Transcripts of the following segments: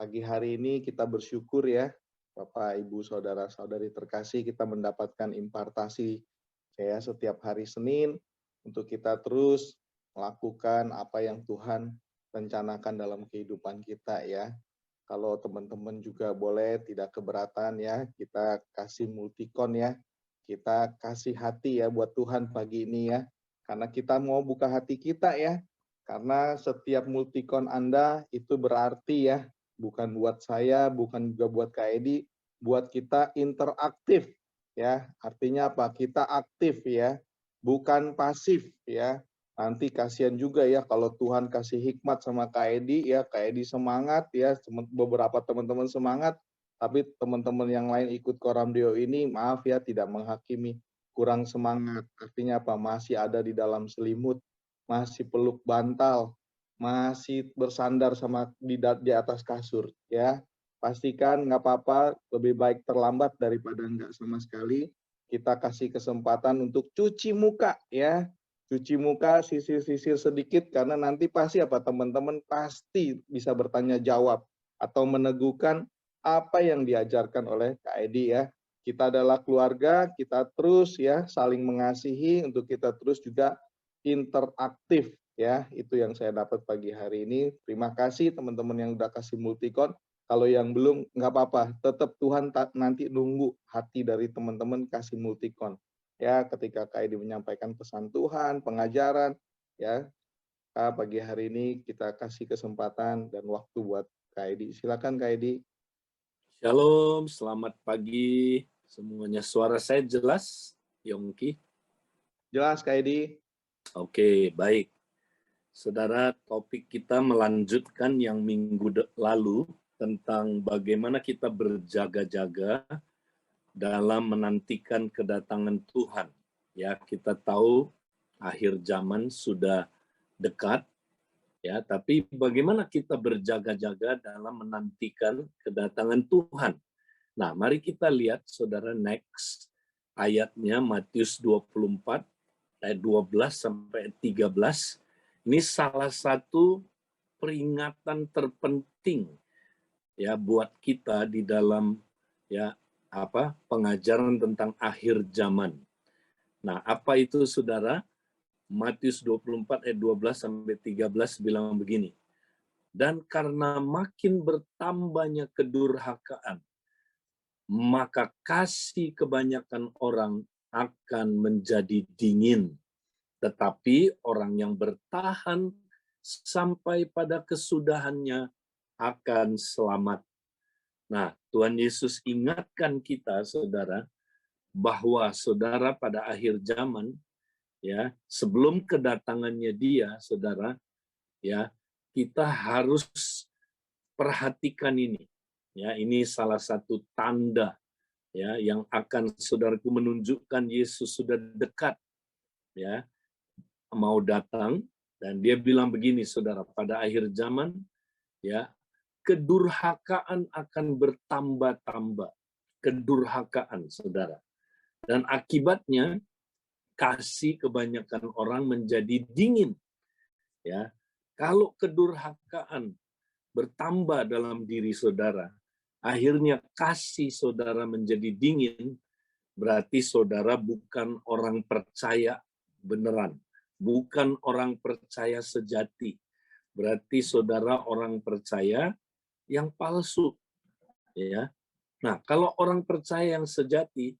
Pagi hari ini kita bersyukur ya, Bapak, Ibu, Saudara-saudari terkasih, kita mendapatkan impartasi ya setiap hari Senin untuk kita terus melakukan apa yang Tuhan rencanakan dalam kehidupan kita ya. Kalau teman-teman juga boleh tidak keberatan ya, kita kasih multikon ya. Kita kasih hati ya buat Tuhan pagi ini ya. Karena kita mau buka hati kita ya. Karena setiap multikon Anda itu berarti ya, bukan buat saya, bukan juga buat Kak Edi, buat kita interaktif ya. Artinya apa? Kita aktif ya, bukan pasif ya. Nanti kasihan juga ya kalau Tuhan kasih hikmat sama Kak Edi ya, Kak Edi semangat ya, beberapa teman-teman semangat, tapi teman-teman yang lain ikut Koramdeo ini maaf ya tidak menghakimi, kurang semangat. Artinya apa? Masih ada di dalam selimut, masih peluk bantal, masih bersandar sama di atas kasur ya. Pastikan nggak apa-apa, lebih baik terlambat daripada nggak sama sekali. Kita kasih kesempatan untuk cuci muka ya. Cuci muka, sisir-sisir sedikit, karena nanti pasti apa teman-teman pasti bisa bertanya jawab atau meneguhkan apa yang diajarkan oleh Kak Edi ya. Kita adalah keluarga, kita terus ya saling mengasihi untuk kita terus juga interaktif ya. Itu yang saya dapat pagi hari ini. Terima kasih teman-teman yang udah kasih multikon. Kalau yang belum nggak apa-apa, tetap Tuhan nanti nunggu hati dari teman-teman kasih multikon. Ya, ketika Kak Edi menyampaikan pesan Tuhan, pengajaran, ya, pagi hari ini kita kasih kesempatan dan waktu buat Kak Edi. Silakan Kak Edi. Shalom, selamat pagi semuanya. Suara saya jelas, Yongki? Jelas Kak Edi. Oke, baik. Saudara, topik kita melanjutkan yang minggu lalu tentang bagaimana kita berjaga-jaga dalam menantikan kedatangan Tuhan. Ya, kita tahu akhir zaman sudah dekat, ya, tapi bagaimana kita berjaga-jaga dalam menantikan kedatangan Tuhan. Nah, mari kita lihat saudara next ayatnya Matius 24 ayat 12 sampai 13. Ini salah satu peringatan terpenting ya buat kita di dalam ya pengajaran tentang akhir zaman. Nah, apa itu saudara? Matius 24 ayat 12 sampai 13 bilang begini. Dan karena makin bertambahnya kedurhakaan, maka kasih kebanyakan orang akan menjadi dingin. Tetapi orang yang bertahan sampai pada kesudahannya akan selamat. Nah, Tuhan Yesus ingatkan kita, saudara, bahwa saudara pada akhir zaman, ya, sebelum kedatangannya Dia, saudara, ya, kita harus perhatikan ini. Ya, ini salah satu tanda ya yang akan saudaraku menunjukkan Yesus sudah dekat ya mau datang, dan dia bilang begini saudara, pada akhir zaman ya kedurhakaan akan bertambah-tambah, kedurhakaan saudara, dan akibatnya kasih kebanyakan orang menjadi dingin ya. Kalau kedurhakaan bertambah dalam diri saudara, akhirnya kasih saudara menjadi dingin, berarti saudara bukan orang percaya beneran, bukan orang percaya sejati. Berarti saudara orang percaya yang palsu. Ya. Nah, kalau orang percaya yang sejati,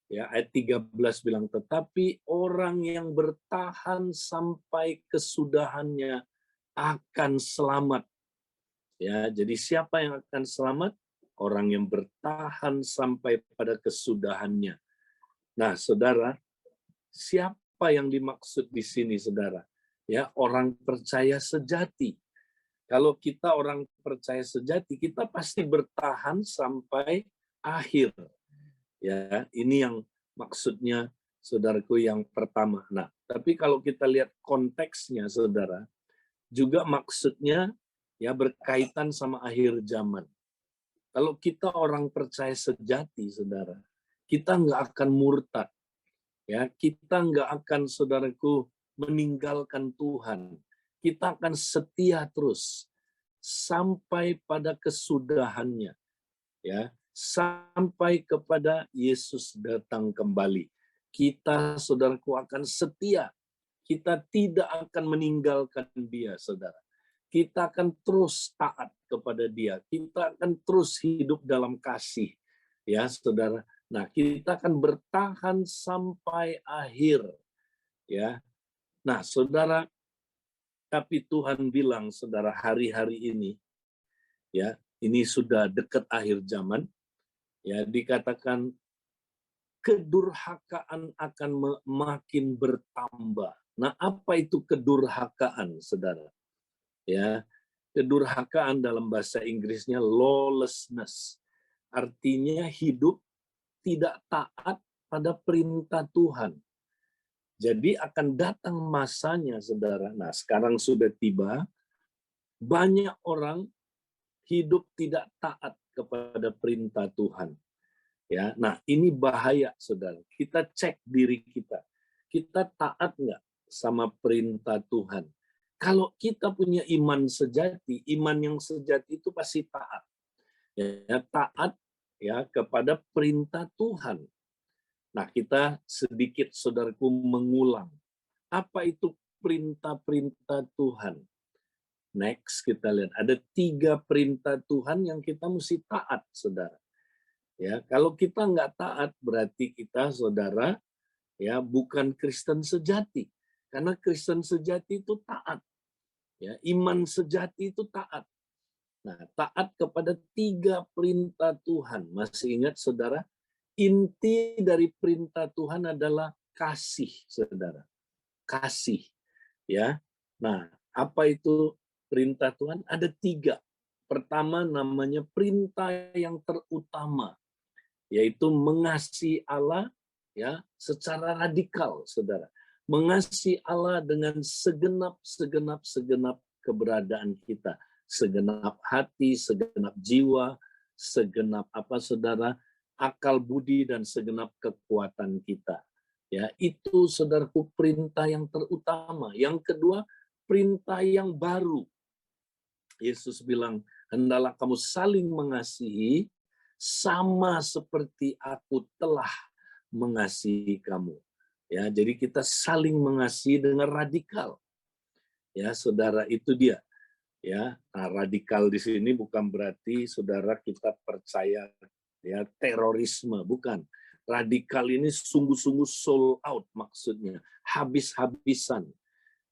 ya ayat 13 bilang, tetapi orang yang bertahan sampai kesudahannya akan selamat. Ya, jadi siapa yang akan selamat? Orang yang bertahan sampai pada kesudahannya. Nah, saudara, siapa yang dimaksud di sini, saudara? Ya, orang percaya sejati. Kalau kita orang percaya sejati, kita pasti bertahan sampai akhir. Ya, ini yang maksudnya, saudaraku, yang pertama. Nah, tapi kalau kita lihat konteksnya, saudara, juga maksudnya ya berkaitan sama akhir zaman. Kalau kita orang percaya sejati, saudara, kita nggak akan murtad. Ya, kita nggak akan, saudaraku, meninggalkan Tuhan. Kita akan setia terus. sampai pada kesudahannya, ya, sampai kepada Yesus datang kembali. Kita, saudaraku, akan setia. Kita tidak akan meninggalkan dia, saudara. Kita akan terus taat kepada dia. Kita akan terus hidup dalam kasih, ya, saudara. Nah, kita akan bertahan sampai akhir, ya. Nah, saudara, tapi Tuhan bilang, saudara, hari-hari ini, ya, ini sudah dekat akhir zaman, ya, dikatakan kedurhakaan akan makin bertambah. Nah, apa itu kedurhakaan, saudara? Ya, kedurhakaan dalam bahasa Inggrisnya lawlessness. Artinya hidup tidak taat pada perintah Tuhan. Jadi akan datang masanya, saudara. Nah, sekarang sudah tiba, banyak orang hidup tidak taat kepada perintah Tuhan. Ya, nah ini bahaya, saudara. Kita cek diri kita. Kita taat nggak sama perintah Tuhan? Kalau kita punya iman sejati, iman yang sejati itu pasti taat. Ya, taat ya kepada perintah Tuhan. Nah, kita sedikit, saudaraku, mengulang. Apa itu perintah-perintah Tuhan? Next, kita lihat. Ada 3 perintah Tuhan yang kita mesti taat, saudara. Ya, kalau kita nggak taat, berarti kita, saudara, ya, bukan Kristen sejati. Karena Kristen sejati itu taat. Ya, iman sejati itu taat. Nah, taat kepada 3 perintah Tuhan. Masih ingat, saudara? Inti dari perintah Tuhan adalah kasih, saudara. Kasih. Ya. Nah, apa itu perintah Tuhan? Ada 3. Pertama namanya perintah yang terutama, yaitu mengasihi Allah, ya, secara radikal, saudara. Mengasihi Allah dengan segenap keberadaan kita, segenap hati, segenap jiwa, segenap apa, saudara, akal budi dan segenap kekuatan kita. Ya, itu, saudaraku, perintah yang terutama. Yang kedua, perintah yang baru. Yesus bilang, hendaklah kamu saling mengasihi sama seperti aku telah mengasihi kamu. Ya, jadi kita saling mengasihi dengan radikal. Ya, saudara, itu dia. Ya, nah, radikal di sini bukan berarti, saudara, kita percaya ya terorisme, bukan. Radikal ini sungguh-sungguh sold out maksudnya, habis-habisan.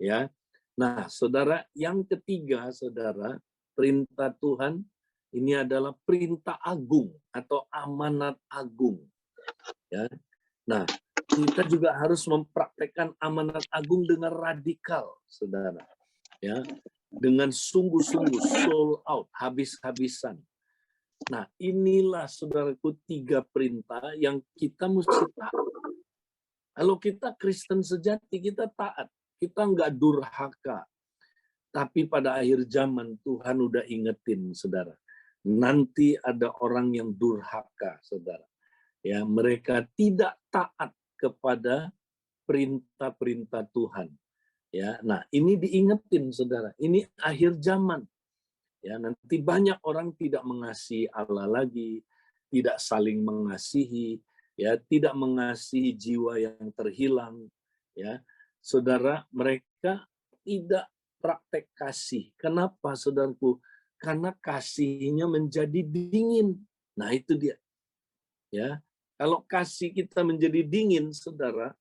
Ya. Nah, saudara, yang ketiga, saudara, perintah Tuhan ini adalah perintah agung atau amanat agung. Ya. Nah, kita juga harus mempraktekkan amanat agung dengan radikal, saudara. Ya, dengan sungguh-sungguh sold out, habis-habisan. Nah, inilah, saudaraku, 3 perintah yang kita mesti taat. Kalau kita Kristen sejati, kita taat. Kita nggak durhaka. Tapi pada akhir zaman Tuhan udah ingetin, saudara. Nanti ada orang yang durhaka, saudara. Ya, mereka tidak taat kepada perintah-perintah Tuhan. Ya, nah ini diingetin, saudara. Ini akhir zaman. Ya, nanti banyak orang tidak mengasihi Allah lagi, tidak saling mengasihi, ya, tidak mengasihi jiwa yang terhilang, ya. Saudara, mereka tidak praktek kasih. Kenapa, saudaraku? Karena kasihnya menjadi dingin. Nah, itu dia. Ya. Kalau kasih kita menjadi dingin, saudara,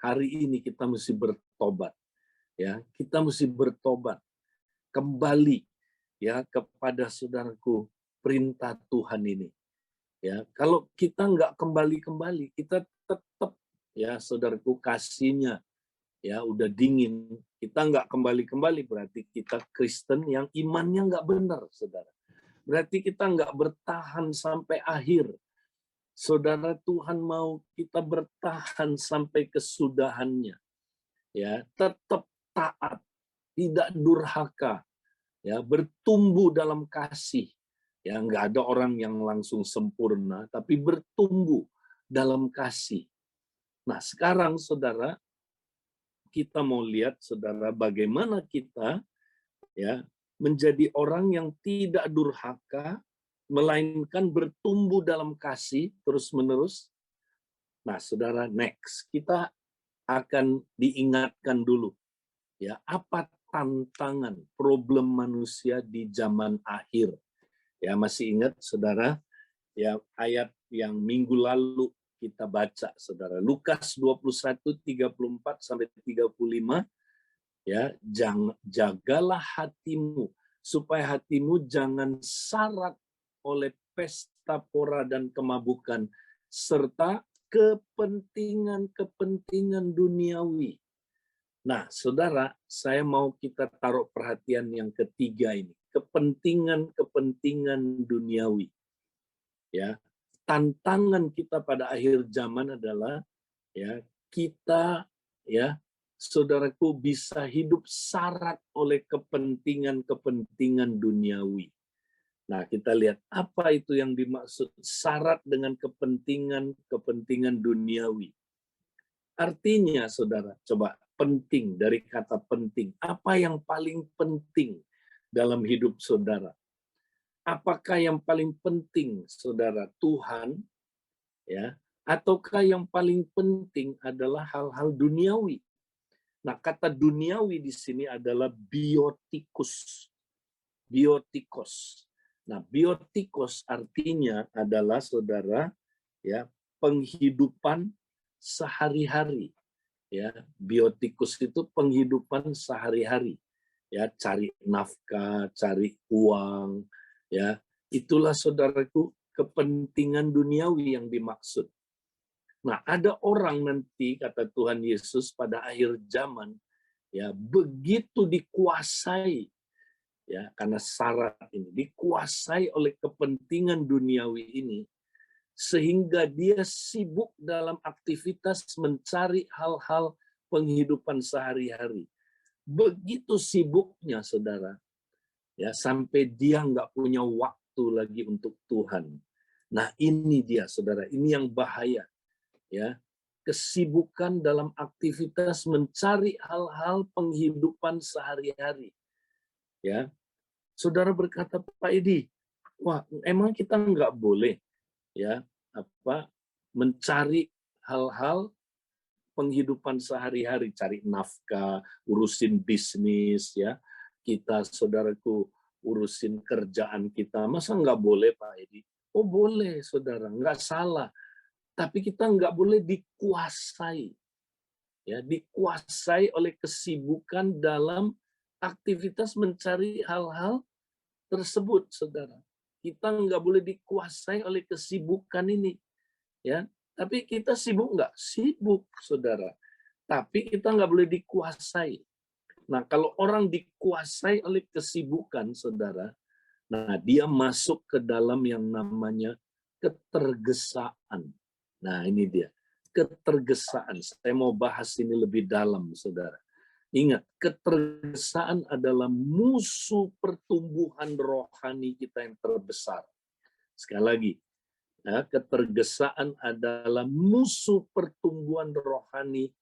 hari ini kita mesti bertobat. Ya, kita mesti bertobat kembali ya kepada, saudaraku, perintah Tuhan ini. Ya, kalau kita nggak kembali, kita tetap ya, saudaraku, kasihnya ya udah dingin, kita nggak kembali, berarti kita Kristen yang imannya nggak benar, saudara. Berarti kita nggak bertahan sampai akhir. Saudara, Tuhan mau kita bertahan sampai kesudahannya. Ya, tetap taat, tidak durhaka, ya, bertumbuh dalam kasih. Ya, nggak ada orang yang langsung sempurna, tapi bertumbuh dalam kasih. Nah, sekarang, saudara, kita mau lihat, saudara, bagaimana kita ya menjadi orang yang tidak durhaka, melainkan bertumbuh dalam kasih terus-menerus. Nah, saudara, next kita akan diingatkan dulu, ya, apa tantangan problem manusia di zaman akhir. Ya, masih ingat, saudara, ya, ayat yang minggu lalu kita baca, saudara, Lukas 21:34-35, ya, jagalah hatimu supaya hatimu jangan syarat oleh pesta pora dan kemabukan serta kepentingan-kepentingan duniawi. Nah, saudara, saya mau kita taruh perhatian yang ketiga ini, kepentingan-kepentingan duniawi. Ya, tantangan kita pada akhir zaman adalah, ya, kita, ya, saudaraku, bisa hidup syarat oleh kepentingan-kepentingan duniawi. Nah, kita lihat apa itu yang dimaksud syarat dengan kepentingan-kepentingan duniawi. Artinya, saudara, coba penting, dari kata penting. Apa yang paling penting dalam hidup saudara? Apakah yang paling penting, saudara, Tuhan, ya, ataukah yang paling penting adalah hal-hal duniawi? Nah, kata duniawi di sini adalah biotikus. Biotikos. Nah, biotikos artinya adalah, saudara, ya, penghidupan sehari-hari. Ya, biotikus itu penghidupan sehari-hari. Ya, cari nafkah, cari uang, ya. Itulah, saudaraku, kepentingan duniawi yang dimaksud. Nah, ada orang nanti, kata Tuhan Yesus, pada akhir zaman, ya, begitu dikuasai, ya, karena syarat ini dikuasai oleh kepentingan duniawi ini, sehingga dia sibuk dalam aktivitas mencari hal-hal penghidupan sehari-hari. Begitu sibuknya, saudara, ya, sampai dia nggak punya waktu lagi untuk Tuhan. Nah, ini dia, saudara, ini yang bahaya, ya, kesibukan dalam aktivitas mencari hal-hal penghidupan sehari-hari. Ya, saudara berkata, Pak Edi, wah, emang kita nggak boleh, ya, mencari hal-hal penghidupan sehari-hari, cari nafkah, urusin bisnis, ya, kita, saudaraku, urusin kerjaan kita. Masa nggak boleh, Pak Edi? Oh, boleh, saudara, nggak salah. Tapi kita nggak boleh dikuasai, ya, dikuasai oleh kesibukan dalam aktivitas mencari hal-hal tersebut, saudara. Kita nggak boleh dikuasai oleh kesibukan ini, ya. Tapi kita sibuk nggak? Sibuk, saudara. Tapi kita nggak boleh dikuasai. Nah, kalau orang dikuasai oleh kesibukan, saudara, nah, dia masuk ke dalam yang namanya ketergesaan. Nah, ini dia, ketergesaan. Saya mau bahas ini lebih dalam, saudara. Ingat, ketergesaan adalah musuh pertumbuhan rohani kita yang terbesar. Sekali lagi, ya, ketergesaan adalah musuh pertumbuhan rohani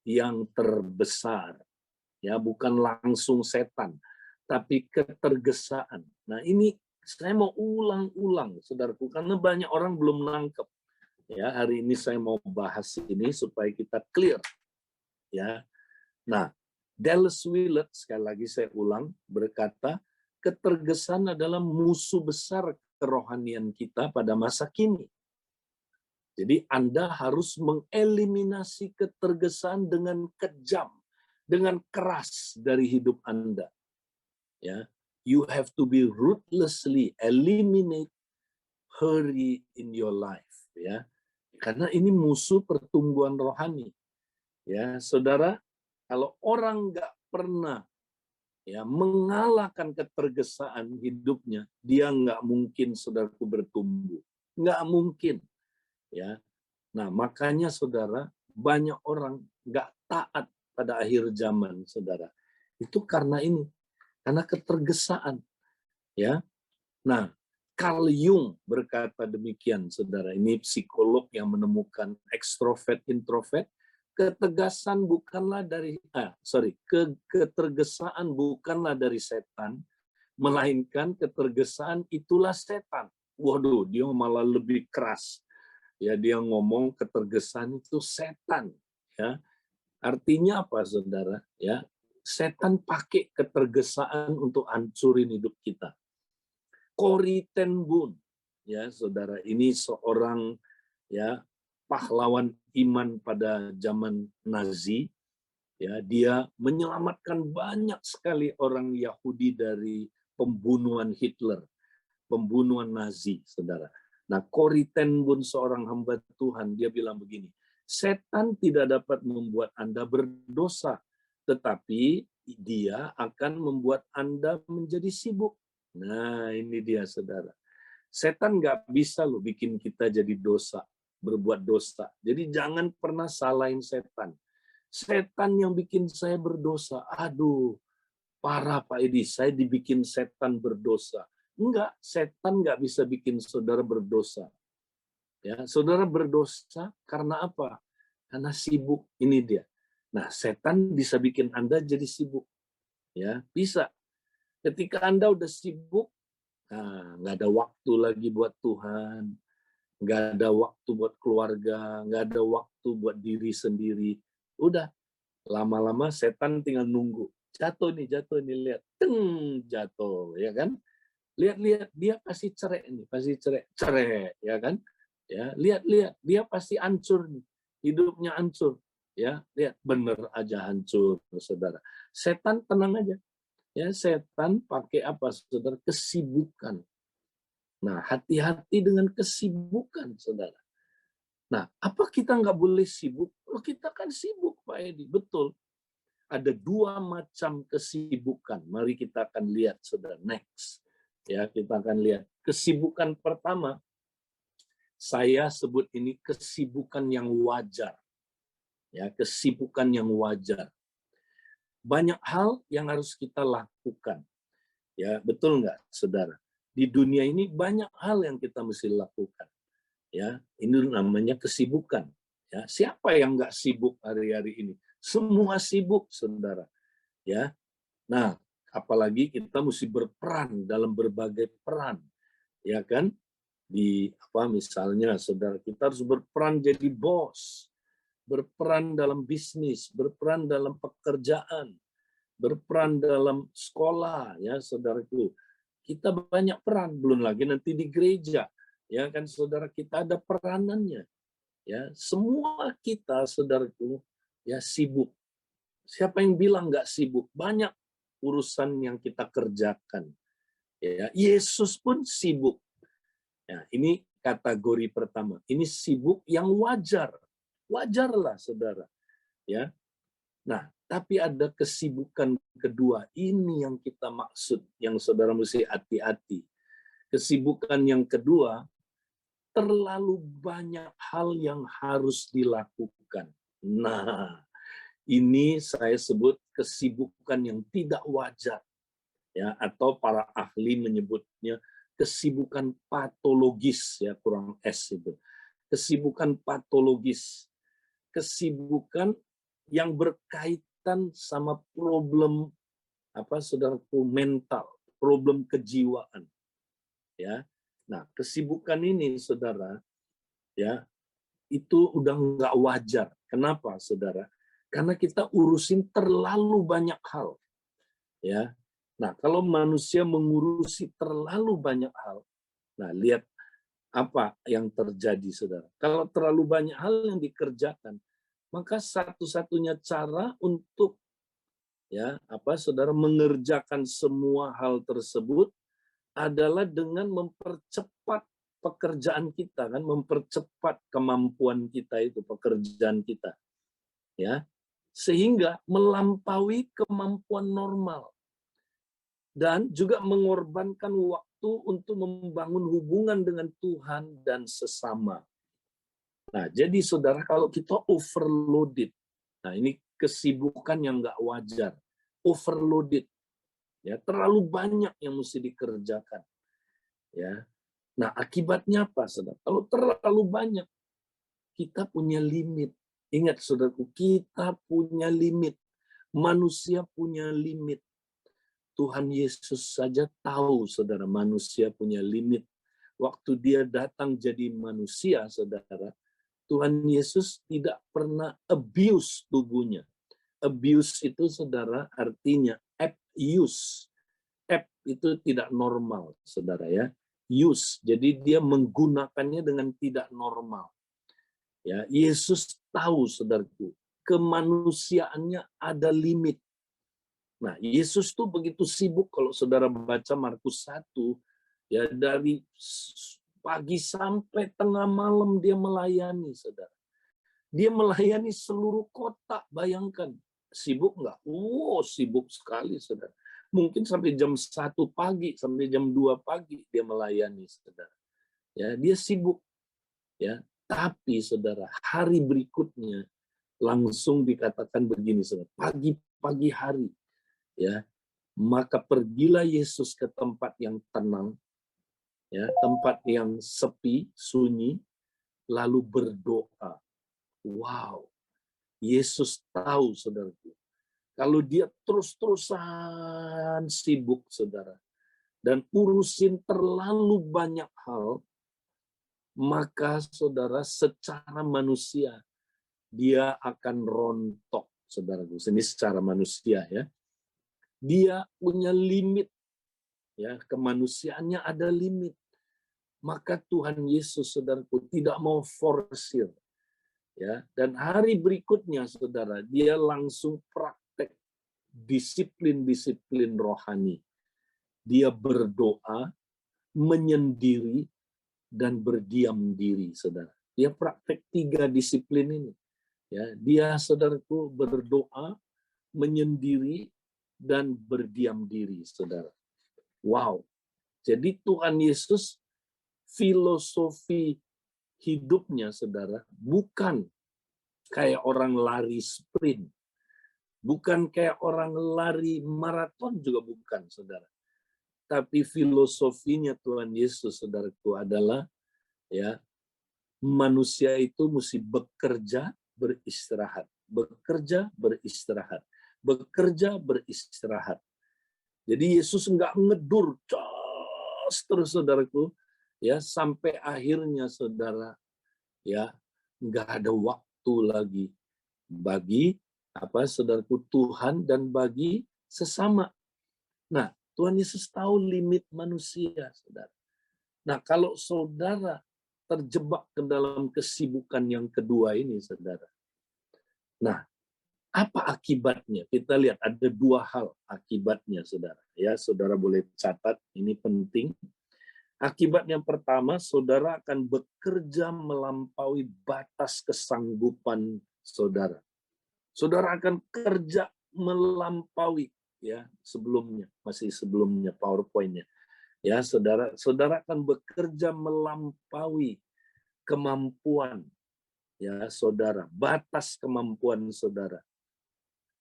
yang terbesar. Ya, bukan langsung setan, tapi ketergesaan. Nah, ini saya mau ulang-ulang, saudaraku, karena banyak orang belum nangkep. Ya, hari ini saya mau bahas ini supaya kita clear. Ya, nah, Dallas Willard, sekali lagi saya ulang, berkata, ketergesaan adalah musuh besar kerohanian kita pada masa kini. Jadi Anda harus mengeliminasi ketergesaan dengan kejam, dengan keras dari hidup Anda. Ya, you have to be ruthlessly eliminate hurry in your life. Ya, karena ini musuh pertumbuhan rohani. Ya, saudara, kalau orang nggak pernah, ya, mengalahkan ketergesaan hidupnya, dia nggak mungkin, saudaraku, bertumbuh. Nggak mungkin. Ya, nah, makanya, saudara, banyak orang nggak taat pada akhir zaman, saudara. Itu karena ini, karena ketergesaan. Ya, nah, Carl Jung berkata demikian, saudara. Ini psikolog yang menemukan ekstrovert, introvert. Ketergesaan bukanlah dari ketergesaan bukanlah dari setan, melainkan ketergesaan itulah setan. Waduh, dia malah lebih keras. Ya, dia ngomong ketergesaan itu setan. Ya, artinya apa, saudara? Ya, setan pakai ketergesaan untuk hancurin hidup kita. Corrie ten Boom, ya saudara, ini seorang ya pahlawan iman pada zaman Nazi. Ya, dia menyelamatkan banyak sekali orang Yahudi dari pembunuhan Hitler, pembunuhan Nazi, saudara. Nah, Corrie ten Boom, seorang hamba Tuhan, dia bilang begini, setan tidak dapat membuat Anda berdosa, tetapi dia akan membuat Anda menjadi sibuk. Nah, ini dia, saudara. Setan nggak bisa loh bikin kita jadi dosa, berbuat dosa. Jadi jangan pernah salahin setan. Setan yang bikin saya berdosa. Aduh, parah Pak Edi, saya dibikin setan berdosa. Enggak, setan nggak bisa bikin saudara berdosa. Ya, saudara berdosa karena apa? Karena sibuk. Ini dia. Nah, setan bisa bikin Anda jadi sibuk. Ya, bisa. Ketika Anda udah sibuk, nah, nggak ada waktu lagi buat Tuhan, nggak ada waktu buat keluarga, nggak ada waktu buat diri sendiri. Udah, lama-lama setan tinggal nunggu. Jatuh nih, lihat. Teng, jatuh, ya kan? Lihat-lihat, dia pasti cerai nih, pasti cerai, ya kan? Ya, lihat-lihat, dia pasti hancur nih. Hidupnya hancur. Ya, lihat, bener aja hancur, saudara. Setan tenang aja. Ya, setan pakai apa, saudara? Kesibukan. Nah, hati-hati dengan kesibukan, saudara. Nah, apa kita nggak boleh sibuk? Oh, kita kan sibuk, Pak Edi. Betul. Ada dua macam kesibukan. Mari kita akan lihat, saudara. Next. Ya, kita akan lihat. Kesibukan pertama, saya sebut ini kesibukan yang wajar. Ya, kesibukan yang wajar. Banyak hal yang harus kita lakukan. Ya, betul nggak, saudara? Di dunia ini banyak hal yang kita mesti lakukan. Ya, ini namanya kesibukan. Ya, siapa yang nggak sibuk hari-hari ini? Semua sibuk, saudara. Ya, nah, apalagi kita mesti berperan dalam berbagai peran, ya kan? Di apa misalnya, saudara, kita harus berperan jadi bos, berperan dalam bisnis, berperan dalam pekerjaan, berperan dalam sekolah, ya saudaraku. Kita banyak peran, belum lagi nanti di gereja, ya kan saudara, kita ada peranannya. Ya, semua kita, saudaraku, ya sibuk. Siapa yang bilang nggak sibuk? Banyak urusan yang kita kerjakan. Ya, Yesus pun sibuk. Ya, ini kategori pertama. Ini sibuk yang wajar. Wajarlah, saudara. Ya. Nah, tapi ada kesibukan kedua. Ini yang kita maksud, yang saudara mesti hati-hati. Kesibukan yang kedua, terlalu banyak hal yang harus dilakukan. Nah, ini saya sebut kesibukan yang tidak wajar. Ya, atau para ahli menyebutnya kesibukan patologis, ya, kurang S itu. Kesibukan patologis. Kesibukan yang berkaitan sama problem apa, saudaraku, mental, problem kejiwaan. Ya. Nah, kesibukan ini, saudara, ya, itu udah nggak wajar. Kenapa, saudara? Karena kita urusin terlalu banyak hal. Ya. Nah, kalau manusia mengurusi terlalu banyak hal, nah lihat apa yang terjadi, saudara. Kalau terlalu banyak hal yang dikerjakan, maka satu-satunya cara untuk ya apa, saudara, mengerjakan semua hal tersebut adalah dengan mempercepat pekerjaan kita, kan, mempercepat kemampuan kita itu, pekerjaan kita, ya, sehingga melampaui kemampuan normal dan juga mengorbankan waktu untuk membangun hubungan dengan Tuhan dan sesama. Nah, jadi saudara, kalau kita overloaded, nah ini kesibukan yang nggak wajar, overloaded, ya, terlalu banyak yang mesti dikerjakan, ya. Nah, akibatnya apa, saudara? Kalau terlalu banyak, kita punya limit. Ingat, saudaraku, kita punya limit. Manusia punya limit. Tuhan Yesus saja tahu, saudara, manusia punya limit. Waktu dia datang jadi manusia, saudara, Tuhan Yesus tidak pernah abuse tubuhnya. Abuse itu, saudara, artinya abuse. Ab itu tidak normal, saudara ya. Use, jadi dia menggunakannya dengan tidak normal. Ya, Yesus tahu, saudaraku, kemanusiaannya ada limit. Nah, Yesus tuh begitu sibuk, kalau saudara baca Markus 1, ya dari pagi sampai tengah malam dia melayani, saudara. Dia melayani seluruh kota, bayangkan. Sibuk nggak? Wow, sibuk sekali, saudara. Mungkin sampai jam 1 pagi, sampai jam 2 pagi dia melayani, saudara. Ya, dia sibuk. Ya, tapi saudara, hari berikutnya langsung dikatakan begini, saudara. Pagi-pagi hari, ya, maka pergilah Yesus ke tempat yang tenang, ya, tempat yang sepi, sunyi, lalu berdoa. Wow, Yesus tahu, saudaraku, kalau dia terus-terusan sibuk, saudara, dan urusin terlalu banyak hal, maka saudara secara manusia dia akan rontok, saudaraku. Ini secara manusia ya. Dia punya limit, ya, kemanusiaannya ada limit. Maka Tuhan Yesus, saudaraku, tidak mau forsir, ya. Dan hari berikutnya, saudara, dia langsung praktek disiplin-disiplin rohani. Dia berdoa, menyendiri, dan berdiam diri, saudara. Dia praktek 3 disiplin ini. Ya, dia, saudaraku, berdoa, menyendiri, dan berdiam diri, saudara. Wow. Jadi Tuhan Yesus, filosofi hidupnya, saudara, bukan kayak orang lari sprint, bukan kayak orang lari maraton, juga bukan, saudara. Tapi filosofinya Tuhan Yesus, saudaraku, adalah ya, manusia itu mesti bekerja, beristirahat, bekerja, beristirahat, bekerja, beristirahat. Jadi Yesus nggak ngedur terus, saudaraku, ya, sampai akhirnya, saudara, ya, nggak ada waktu lagi bagi saudaraku, Tuhan dan bagi sesama. Nah, Tuhan Yesus tahu limit manusia, saudara. Nah, kalau saudara terjebak ke dalam kesibukan yang kedua ini, saudara. Nah, apa akibatnya? Kita lihat ada 2 hal akibatnya, saudara. Ya, saudara boleh catat, ini penting. Akibat yang pertama, saudara akan bekerja melampaui batas kesanggupan saudara. Saudara akan kerja melampaui, ya, masih sebelumnya PowerPoint-nya. Ya, saudara akan bekerja melampaui kemampuan, ya, saudara, batas kemampuan saudara.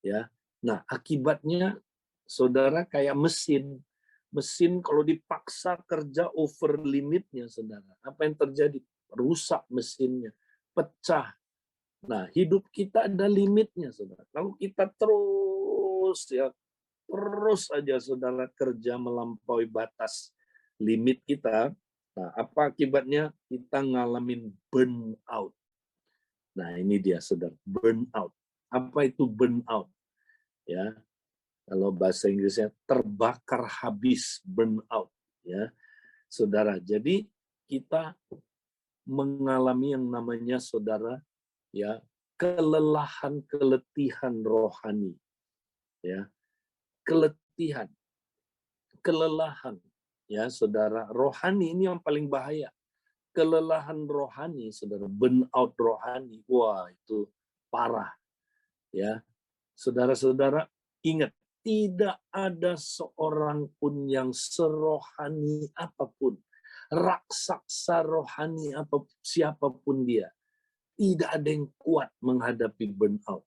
Ya. Nah, akibatnya saudara kayak mesin. Mesin kalau dipaksa kerja over limitnya, saudara, apa yang terjadi? Rusak mesinnya, pecah. Nah, hidup kita ada limitnya, saudara. Kalau kita terus aja, saudara, kerja melampaui batas limit kita, nah, apa akibatnya? Kita ngalamin burnout. Nah, ini dia, saudara, burnout. Apa itu burnout? Ya, kalau bahasa Inggrisnya terbakar habis, burnout. Ya, saudara. Jadi kita mengalami yang namanya, saudara, ya, keletihan rohani. Ya, kelelahan, ya, saudara, rohani ini yang paling bahaya. Kelelahan rohani, saudara, burnout rohani, wah, itu parah. Ya, saudara-saudara, ingat, tidak ada seorang pun yang serohani apapun, raksasa rohani apapun, siapapun dia, tidak ada yang kuat menghadapi burnout.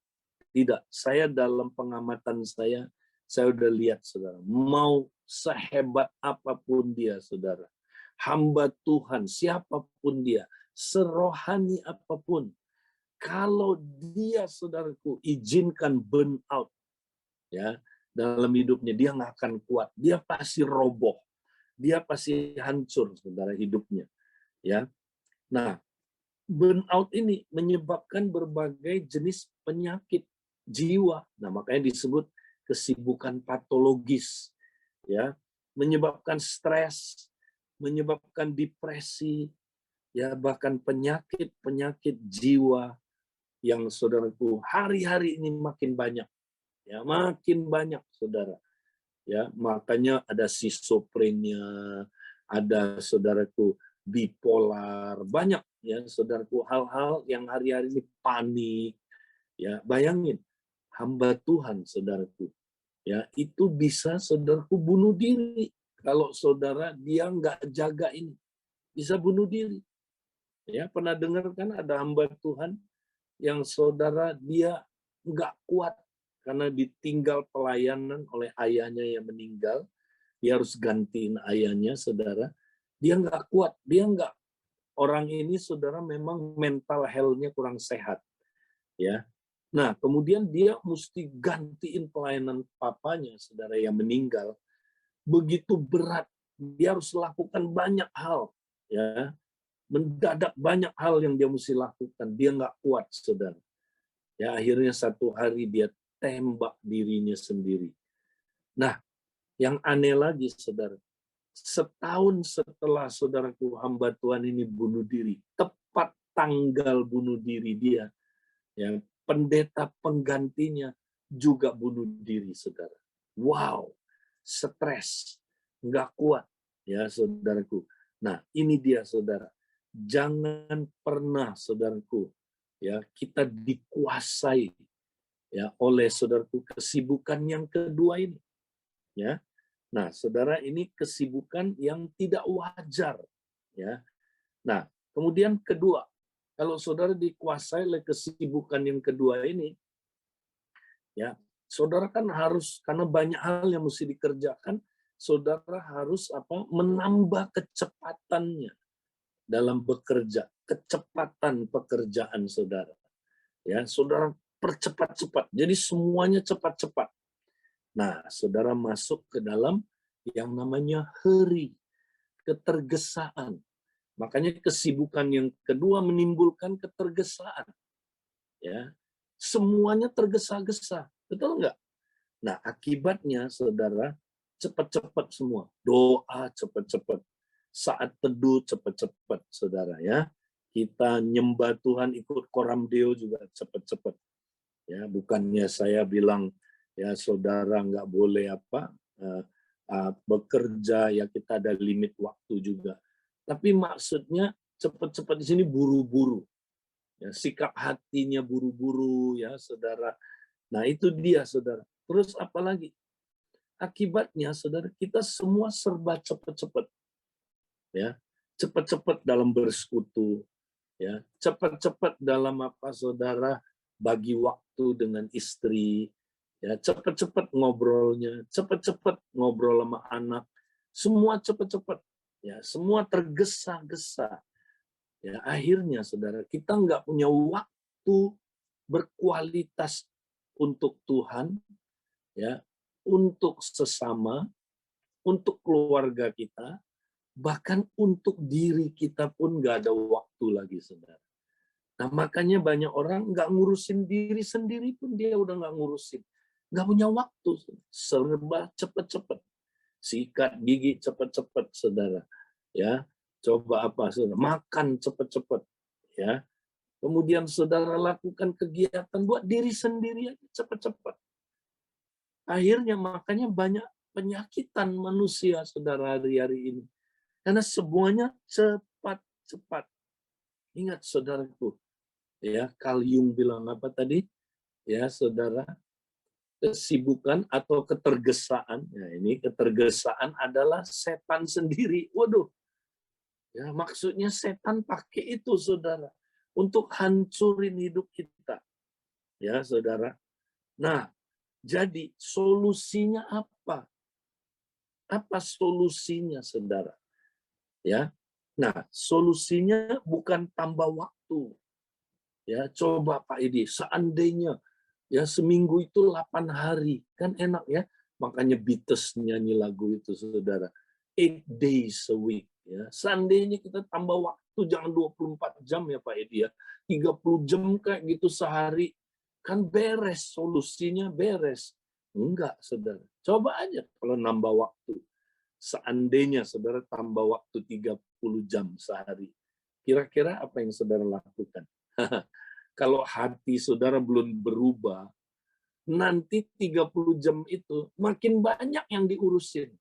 Tidak, saya dalam pengamatan saya udah lihat, saudara, mau sehebat apapun dia, saudara, hamba Tuhan, siapapun dia, serohani apapun, kalau dia, saudaraku, izinkan burnout, ya, dalam hidupnya, dia nggak akan kuat. Dia pasti roboh. Dia pasti hancur, saudara, hidupnya. Ya. Nah, burnout ini menyebabkan berbagai jenis penyakit jiwa. Nah, makanya disebut kesibukan patologis. Ya, menyebabkan stres, menyebabkan depresi, ya bahkan penyakit-penyakit jiwa yang saudaraku hari-hari ini makin banyak. Ya, makin banyak, saudara. Ya, makanya ada schizophrenia, ada saudaraku bipolar, banyak ya saudaraku hal-hal yang hari-hari ini panik. Ya, bayangin hamba Tuhan saudaraku. Ya, itu bisa saudaraku bunuh diri kalau saudara dia nggak jaga ini. Bisa bunuh diri. Ya, pernah dengar kan ada hamba Tuhan yang saudara dia nggak kuat karena ditinggal pelayanan oleh ayahnya yang meninggal, dia harus gantiin ayahnya, saudara. Dia nggak kuat, dia nggak, orang ini saudara memang mental health-nya kurang sehat, ya. Nah, kemudian dia mesti gantiin pelayanan papanya, saudara, yang meninggal. Begitu berat, dia harus lakukan banyak hal, ya. Mendadak banyak hal yang dia mesti lakukan, dia nggak kuat, saudara. Ya, akhirnya satu hari dia tembak dirinya sendiri. Nah, yang aneh lagi, saudara, setahun setelah saudaraku hamba Tuhan ini bunuh diri, tepat tanggal bunuh diri dia, ya, pendeta penggantinya juga bunuh diri, saudara. Wow, stres, nggak kuat, ya saudaraku. Nah, ini dia, saudara. Jangan pernah, saudaraku, ya kita dikuasai ya oleh saudaraku kesibukan yang kedua ini, ya. Nah, saudara, ini kesibukan yang tidak wajar, ya. Nah, kemudian kedua, kalau saudara dikuasai oleh kesibukan yang kedua ini, ya, saudara kan harus, karena banyak hal yang mesti dikerjakan, saudara harus menambah kecepatannya dalam bekerja, kecepatan pekerjaan saudara. Ya, saudara percepat-cepat. Jadi semuanya cepat-cepat. Nah, saudara masuk ke dalam yang namanya hurry, ketergesaan. Makanya kesibukan yang kedua menimbulkan ketergesaan. Ya, semuanya tergesa-gesa, betul nggak? Nah, akibatnya, saudara, cepat-cepat semua. Doa cepat-cepat. Saat teduh cepat-cepat, saudara, ya. Kita nyembah Tuhan ikut koram deo juga cepat-cepat. Ya, bukannya saya bilang ya saudara nggak boleh bekerja, ya kita ada limit waktu juga. Tapi maksudnya cepat-cepat di sini buru-buru. Ya, sikap hatinya buru-buru, ya saudara. Nah, itu dia, saudara. Terus apalagi? Akibatnya, saudara, kita semua serba cepat-cepat. Ya, cepat-cepat dalam bersekutu, ya, cepat-cepat dalam saudara bagi waktu dengan istri, ya, cepat-cepat ngobrolnya, cepat-cepat ngobrol sama anak, semua cepat-cepat, ya, semua tergesa-gesa. Ya, akhirnya, saudara, kita nggak punya waktu berkualitas untuk Tuhan, ya, untuk sesama, untuk keluarga kita, bahkan untuk diri kita pun nggak ada waktu lagi, saudara. Nah, makanya banyak orang nggak ngurusin diri sendiri pun dia udah nggak ngurusin. Nggak punya waktu, serba cepet-cepet. Sikat gigi cepet-cepet, saudara. Ya, coba saudara? Makan cepet-cepet. Ya, kemudian saudara lakukan kegiatan buat diri sendiri aja cepet-cepet. Akhirnya makanya banyak penyakitan manusia, saudara, hari-hari ini. Karena semuanya cepat-cepat. Ingat, saudaraku, ya, Carl Jung bilang apa tadi? Ya, saudara, kesibukan atau ketergesaan. Ya, ini ketergesaan adalah setan sendiri. Waduh. Ya, maksudnya setan pakai itu, saudara, untuk hancurin hidup kita. Ya, saudara. Nah, jadi solusinya apa? Apa solusinya, saudara? Ya. Nah, solusinya bukan tambah waktu. Ya, coba Pak Edi, seandainya ya seminggu itu 8 hari, kan enak ya. Makanya Beatles nyanyi lagu itu, saudara. 8 days a week. Ya. Seandainya kita tambah waktu, jangan 24 jam ya Pak Edi ya. 30 jam kayak gitu sehari. Kan beres, solusinya beres. Enggak, saudara. Coba aja kalau nambah waktu. Seandainya saudara tambah waktu 30 jam sehari. Kira-kira apa yang saudara lakukan? Kalau hati saudara belum berubah, nanti 30 jam itu makin banyak yang diurusin.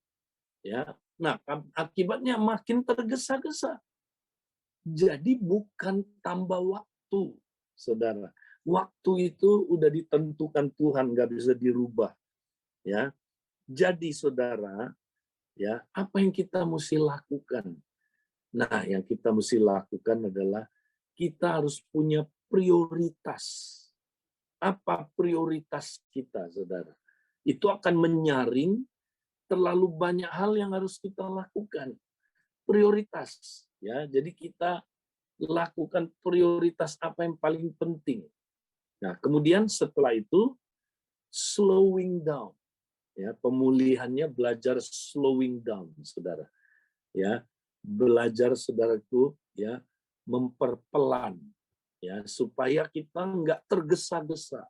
Ya. Nah, akibatnya makin tergesa-gesa. Jadi bukan tambah waktu, saudara. Waktu itu udah ditentukan Tuhan, nggak bisa dirubah. Ya. Jadi saudara, ya, apa yang kita mesti lakukan? Nah, yang kita mesti lakukan adalah kita harus punya prioritas. Apa prioritas kita, saudara? Itu akan menyaring terlalu banyak hal yang harus kita lakukan. Prioritas, ya. Jadi kita lakukan prioritas apa yang paling penting. Nah, kemudian setelah itu slowing down, ya. Pemulihannya belajar slowing down, saudara. Ya, belajar saudaraku, ya, memperpelan, ya, supaya kita nggak tergesa-gesa.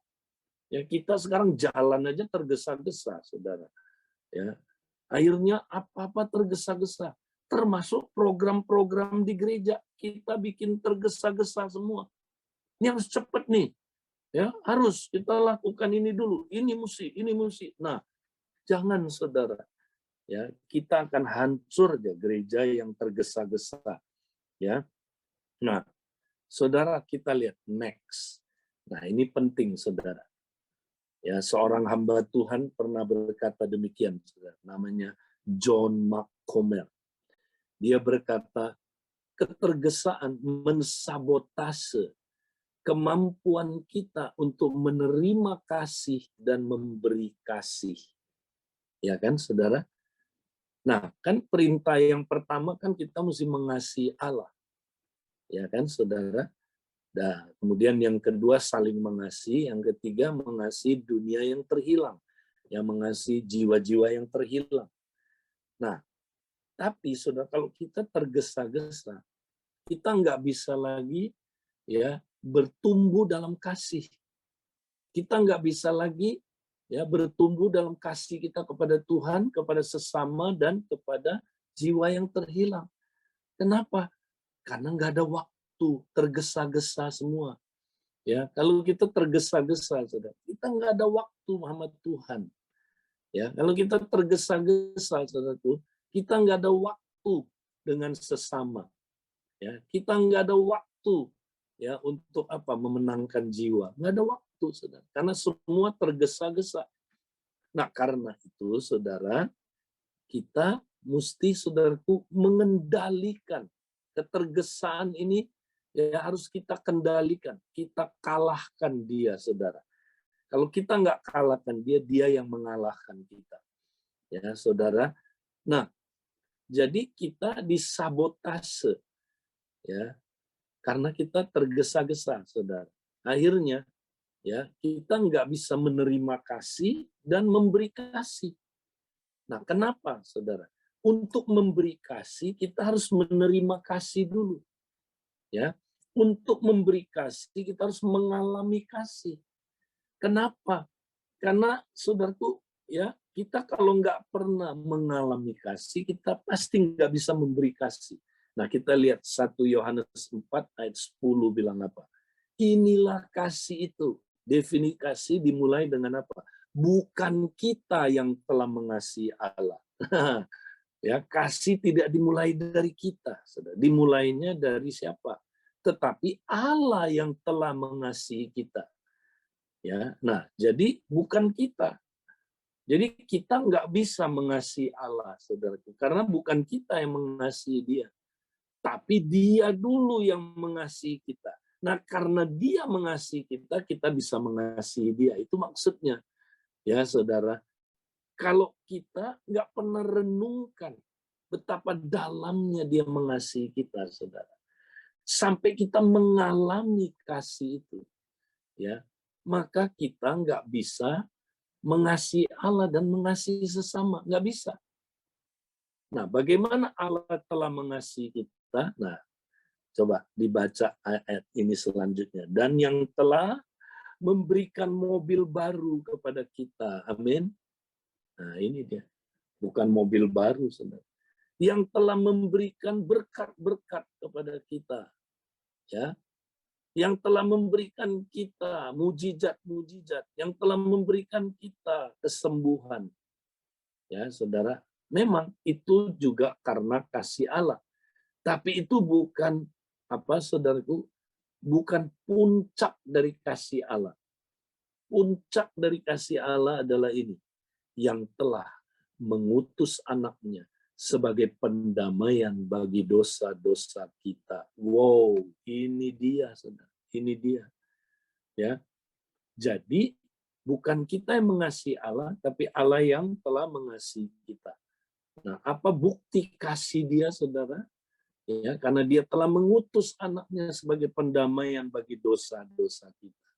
Ya, kita sekarang jalan aja tergesa-gesa, saudara. Ya, akhirnya apa-apa tergesa-gesa, termasuk program-program di gereja kita bikin tergesa-gesa semua. Ini harus cepat nih, ya, harus kita lakukan ini dulu, ini mesti. Nah, jangan saudara, ya, kita akan hancur ya gereja yang tergesa-gesa, ya. Nah, saudara, kita lihat next. Nah, ini penting, saudara. Ya, seorang hamba Tuhan pernah berkata demikian, saudara. Namanya John Mark Comer. Dia berkata, ketergesaan mensabotase kemampuan kita untuk menerima kasih dan memberi kasih. Ya kan, saudara? Nah, kan perintah yang pertama kan kita mesti mengasihi Allah. Ya kan, saudara? Nah, kemudian yang kedua saling mengasihi, yang ketiga mengasihi dunia yang terhilang, yang mengasihi jiwa-jiwa yang terhilang. Nah, tapi saudara, kalau kita tergesa-gesa, kita nggak bisa lagi ya bertumbuh dalam kasih. Kita nggak bisa lagi ya bertumbuh dalam kasih kita kepada Tuhan, kepada sesama, dan kepada jiwa yang terhilang. Kenapa? Karena nggak ada waktu, tergesa-gesa semua. Ya, kalau kita tergesa-gesa, saudara, kita nggak ada waktu sama Tuhan. Ya, kalau kita tergesa-gesa, saudaraku, kita nggak ada waktu dengan sesama. Ya, kita nggak ada waktu ya untuk apa? Memenangkan jiwa. Nggak ada waktu, saudara. Karena semua tergesa-gesa. Nah, karena itu, saudara, kita mesti, saudaraku, mengendalikan ketergesaan ini. Ya, harus kita kendalikan, kita kalahkan dia, saudara. Kalau kita nggak kalahkan dia, dia yang mengalahkan kita. Ya, saudara. Nah, jadi kita disabotase, ya, karena kita tergesa-gesa, saudara. Akhirnya, ya, kita nggak bisa menerima kasih dan memberi kasih. Nah, kenapa, saudara? Untuk memberi kasih, kita harus menerima kasih dulu. Ya, untuk memberi kasih kita harus mengalami kasih. Kenapa? Karena saudaraku, ya, kita kalau nggak pernah mengalami kasih, kita pasti nggak bisa memberi kasih. Nah, kita lihat 1 Yohanes 4 ayat 10 bilang apa? Inilah kasih itu. Definisi kasih dimulai dengan apa? Bukan kita yang telah mengasihi Allah. Ya, kasih tidak dimulai dari kita, saudara. Dimulainya dari siapa? Tetapi Allah yang telah mengasihi kita. Ya, nah, jadi bukan kita. Jadi kita nggak bisa mengasihi Allah, saudaraku, karena bukan kita yang mengasihi Dia, tapi Dia dulu yang mengasihi kita. Nah, karena Dia mengasihi kita, kita bisa mengasihi Dia. Itu maksudnya, ya, saudara. Kalau kita nggak pernah renungkan betapa dalamnya Dia mengasihi kita, saudara. Sampai kita mengalami kasih itu, ya, maka kita nggak bisa mengasihi Allah dan mengasihi sesama. Nggak bisa. Nah, bagaimana Allah telah mengasihi kita? Nah, coba dibaca ayat ini selanjutnya. Dan yang telah memberikan mobil baru kepada kita. Amin. Nah, ini dia. Bukan mobil baru, saudara. Yang telah memberikan berkat-berkat kepada kita. Ya, yang telah memberikan kita mujizat-mujizat, yang telah memberikan kita kesembuhan. Ya, saudara, memang itu juga karena kasih Allah. Tapi itu bukan apa, saudaraku, bukan puncak dari kasih Allah. Puncak dari kasih Allah adalah ini, yang telah mengutus anaknya sebagai pendamaian bagi dosa-dosa kita. Wow, ini dia, saudara. Ini dia. Ya, jadi bukan kita yang mengasihi Allah, tapi Allah yang telah mengasihi kita. Nah, apa bukti kasih dia, saudara? Ya, karena dia telah mengutus anaknya sebagai pendamaian bagi dosa-dosa kita.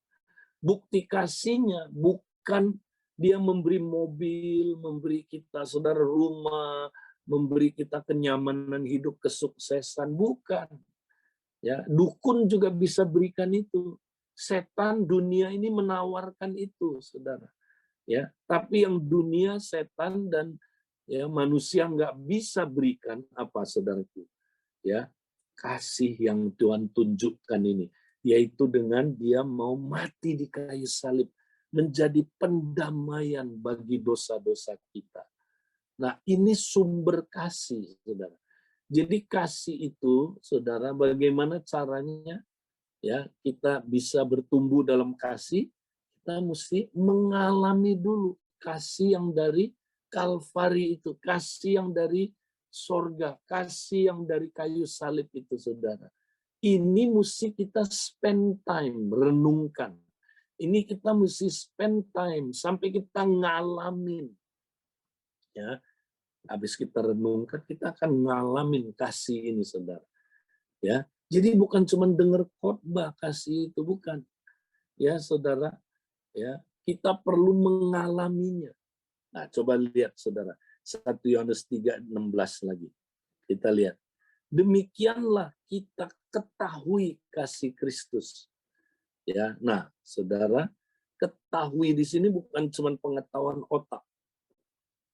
Bukti kasihnya bukan dia memberi mobil, memberi kita, saudara, rumah, memberi kita kenyamanan hidup, kesuksesan, bukan. Ya, dukun juga bisa berikan itu. Setan dunia ini menawarkan itu, saudara. Ya, tapi yang dunia, setan dan ya manusia nggak bisa berikan apa, saudaraku? Ya, kasih yang Tuhan tunjukkan ini, yaitu dengan dia mau mati di kayu salib, menjadi pendamaian bagi dosa-dosa kita. Nah, ini sumber kasih, saudara. Jadi kasih itu, saudara, bagaimana caranya ya kita bisa bertumbuh dalam kasih? Kita mesti mengalami dulu kasih yang dari Kalvari itu, kasih yang dari sorga, kasih yang dari kayu salib itu, saudara. Ini mesti kita spend time, renungkan. Ini kita mesti spend time sampai kita ngalamin. Ya, habis kita renungkan, kita akan ngalamin kasih ini, saudara. Ya, jadi bukan cuma dengar khotbah kasih itu, bukan. Ya, saudara. Ya, kita perlu mengalaminya. Nah, coba lihat, saudara. 1 Yohanes 3:16 lagi. Kita lihat. Demikianlah kita ketahui kasih Kristus. Ya, nah, saudara, ketahui di sini bukan cuma pengetahuan otak.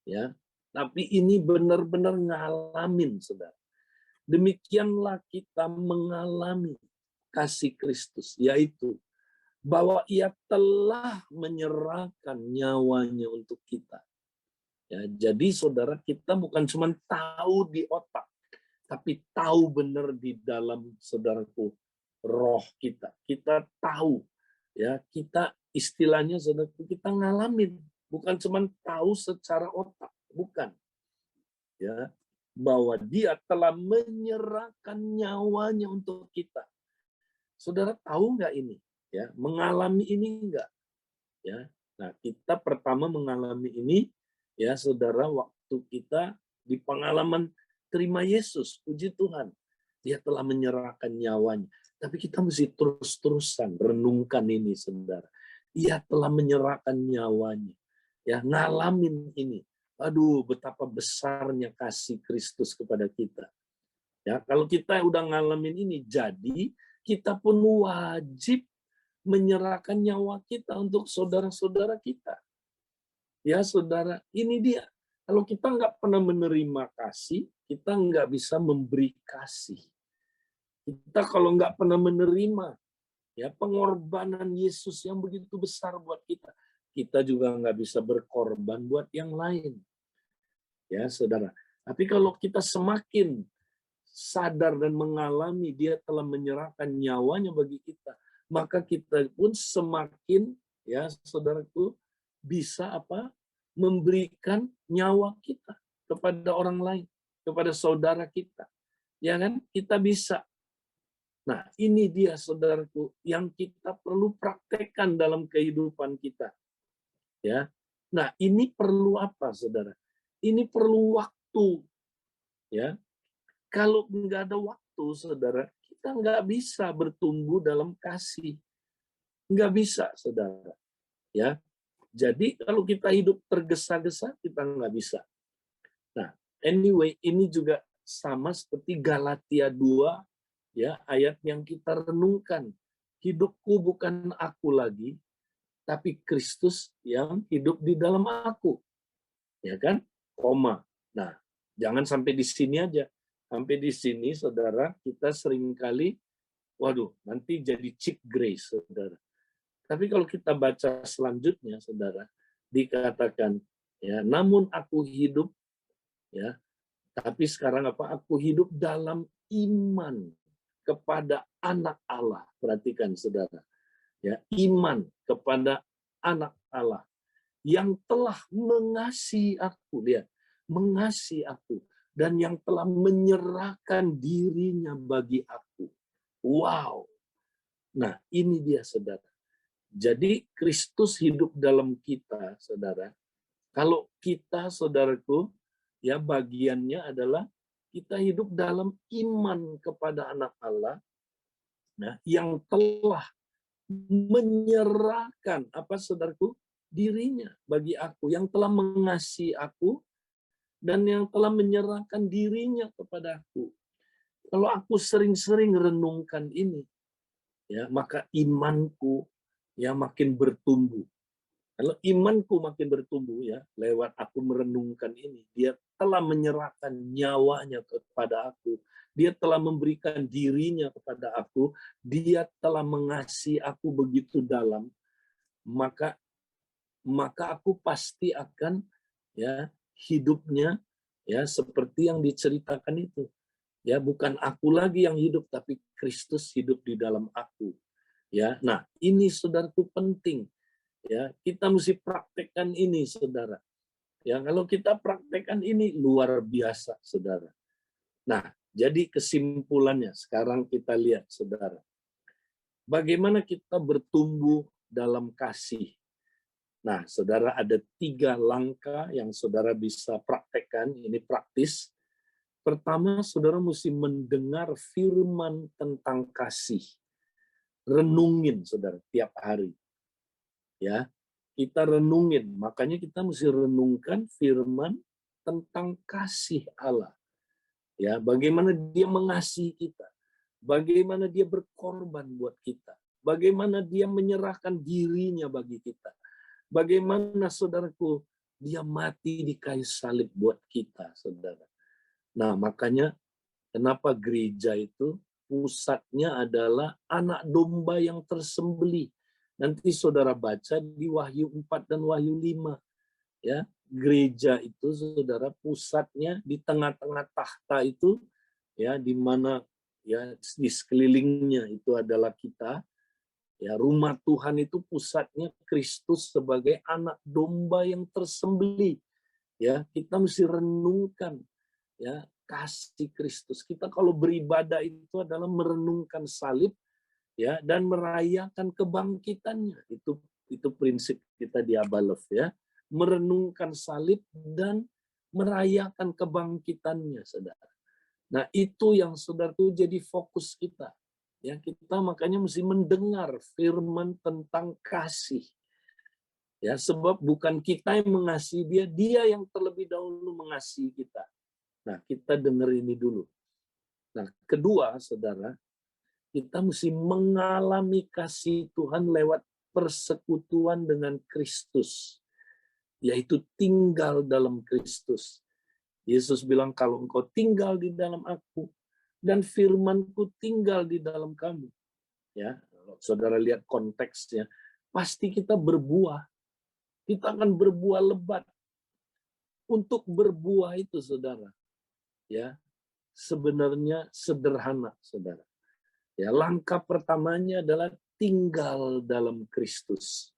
Ya, tapi ini benar-benar ngalamin, saudara. Demikianlah kita mengalami kasih Kristus, yaitu bahwa ia telah menyerahkan nyawanya untuk kita. Ya, jadi saudara, kita bukan cuma tahu di otak, tapi tahu benar di dalam, saudaraku, roh kita. Kita tahu, ya, kita istilahnya, saudaraku, kita ngalamin, bukan cuma tahu secara otak, bukan. Ya, bahwa dia telah menyerahkan nyawanya untuk kita. Saudara tahu nggak ini? Ya, mengalami ini enggak? Ya. Nah, kita pertama mengalami ini, ya, saudara, waktu kita di pengalaman terima Yesus, puji Tuhan. Dia telah menyerahkan nyawanya. Tapi kita mesti terus-terusan renungkan ini, saudara. Ia telah menyerahkan nyawanya. Ya, ngalamin ini. Aduh, betapa besarnya kasih Kristus kepada kita. Ya, kalau kita udah ngalamin ini, jadi kita pun wajib menyerahkan nyawa kita untuk saudara-saudara kita. Ya, saudara, ini dia. Kalau kita nggak pernah menerima kasih, kita nggak bisa memberi kasih. Kita kalau nggak pernah menerima ya pengorbanan Yesus yang begitu besar buat kita juga nggak bisa berkorban buat yang lain. Ya, saudara. Tapi kalau kita semakin sadar dan mengalami dia telah menyerahkan nyawanya bagi kita, maka kita pun semakin, ya, saudaraku, bisa apa? Memberikan nyawa kita kepada orang lain, kepada saudara kita. Ya kan? Kita bisa. Nah, ini dia, saudaraku, yang kita perlu praktekkan dalam kehidupan kita. Ya. Nah, ini perlu apa, saudara? Ini perlu waktu. Ya. Kalau nggak ada waktu, saudara, kita nggak bisa bertumbuh dalam kasih. Nggak bisa, saudara. Ya. Jadi kalau kita hidup tergesa-gesa, kita nggak bisa. Nah, anyway, ini juga sama seperti Galatia 2, ya, ayat yang kita renungkan. Hidupku bukan aku lagi, tapi Kristus yang hidup di dalam aku. Ya kan? Koma. Nah, jangan sampai di sini aja. Sampai di sini, saudara, kita seringkali, waduh, nanti jadi cheap grace, saudara. Tapi kalau kita baca selanjutnya, saudara, dikatakan, ya, namun aku hidup, ya, tapi sekarang apa? Aku hidup dalam iman kepada anak Allah. Perhatikan, saudara. Ya, iman kepada anak Allah yang telah mengasihi aku, lihat, mengasihi aku, dan yang telah menyerahkan dirinya bagi aku. Wow. Nah, ini dia, saudara. Jadi Kristus hidup dalam kita, saudara. Kalau kita, saudaraku, ya, bagiannya adalah kita hidup dalam iman kepada anak Allah, nah, yang telah menyerahkan, apa, saudaraku, dirinya bagi aku, yang telah mengasihi aku dan yang telah menyerahkan dirinya kepada aku. Kalau aku sering-sering renungkan ini, ya, maka imanku, ya, makin bertumbuh. Kalau imanku makin bertumbuh, ya, lewat aku merenungkan ini, dia telah menyerahkan nyawanya kepada aku, dia telah memberikan dirinya kepada aku, dia telah mengasihi aku begitu dalam, maka aku pasti akan, ya, hidupnya, ya, seperti yang diceritakan itu. Ya, bukan aku lagi yang hidup, tapi Kristus hidup di dalam aku. Ya, nah, ini, saudaraku, penting. Ya, kita mesti praktekkan ini, saudara. Ya, kalau kita praktekkan ini luar biasa, saudara. Nah, jadi kesimpulannya sekarang kita lihat, saudara. Bagaimana kita bertumbuh dalam kasih. Nah, saudara, ada 3 langkah yang saudara bisa praktekkan, ini praktis. Pertama, saudara mesti mendengar firman tentang kasih. Renungin, saudara, tiap hari. Ya, kita renungin, makanya kita mesti renungkan firman tentang kasih Allah. Ya, bagaimana dia mengasihi kita. Bagaimana dia berkorban buat kita. Bagaimana dia menyerahkan dirinya bagi kita. Bagaimana, saudaraku, dia mati di kayu salib buat kita, saudara. Nah, makanya kenapa gereja itu pusatnya adalah anak domba yang tersembelih. Nanti saudara baca di Wahyu 4 dan Wahyu 5. Ya, gereja itu, saudara, pusatnya di tengah-tengah tahta itu, ya, di mana, ya, di sekelilingnya itu adalah kita. Ya, rumah Tuhan itu pusatnya Kristus sebagai anak domba yang tersembelih. Ya, kita mesti renungkan, ya, kasih Kristus. Kita kalau beribadah itu adalah merenungkan salib, ya, dan merayakan kebangkitannya. Itu prinsip kita di Abalov, ya. Merenungkan salib dan merayakan kebangkitannya, saudara. Nah, itu yang, saudaraku, jadi fokus kita. Ya, kita makanya mesti mendengar firman tentang kasih. Ya, sebab bukan kita yang mengasihi dia, dia yang terlebih dahulu mengasihi kita. Nah, kita dengar ini dulu. Nah, kedua, saudara, kita mesti mengalami kasih Tuhan lewat persekutuan dengan Kristus, yaitu tinggal dalam Kristus. Yesus bilang, kalau engkau tinggal di dalam aku, dan firman-Ku tinggal di dalam kamu. Ya, saudara lihat konteksnya, pasti kita berbuah. Kita akan berbuah lebat. Untuk berbuah itu, saudara, ya, sebenarnya sederhana, saudara. Ya, langkah pertamanya adalah tinggal dalam Kristus.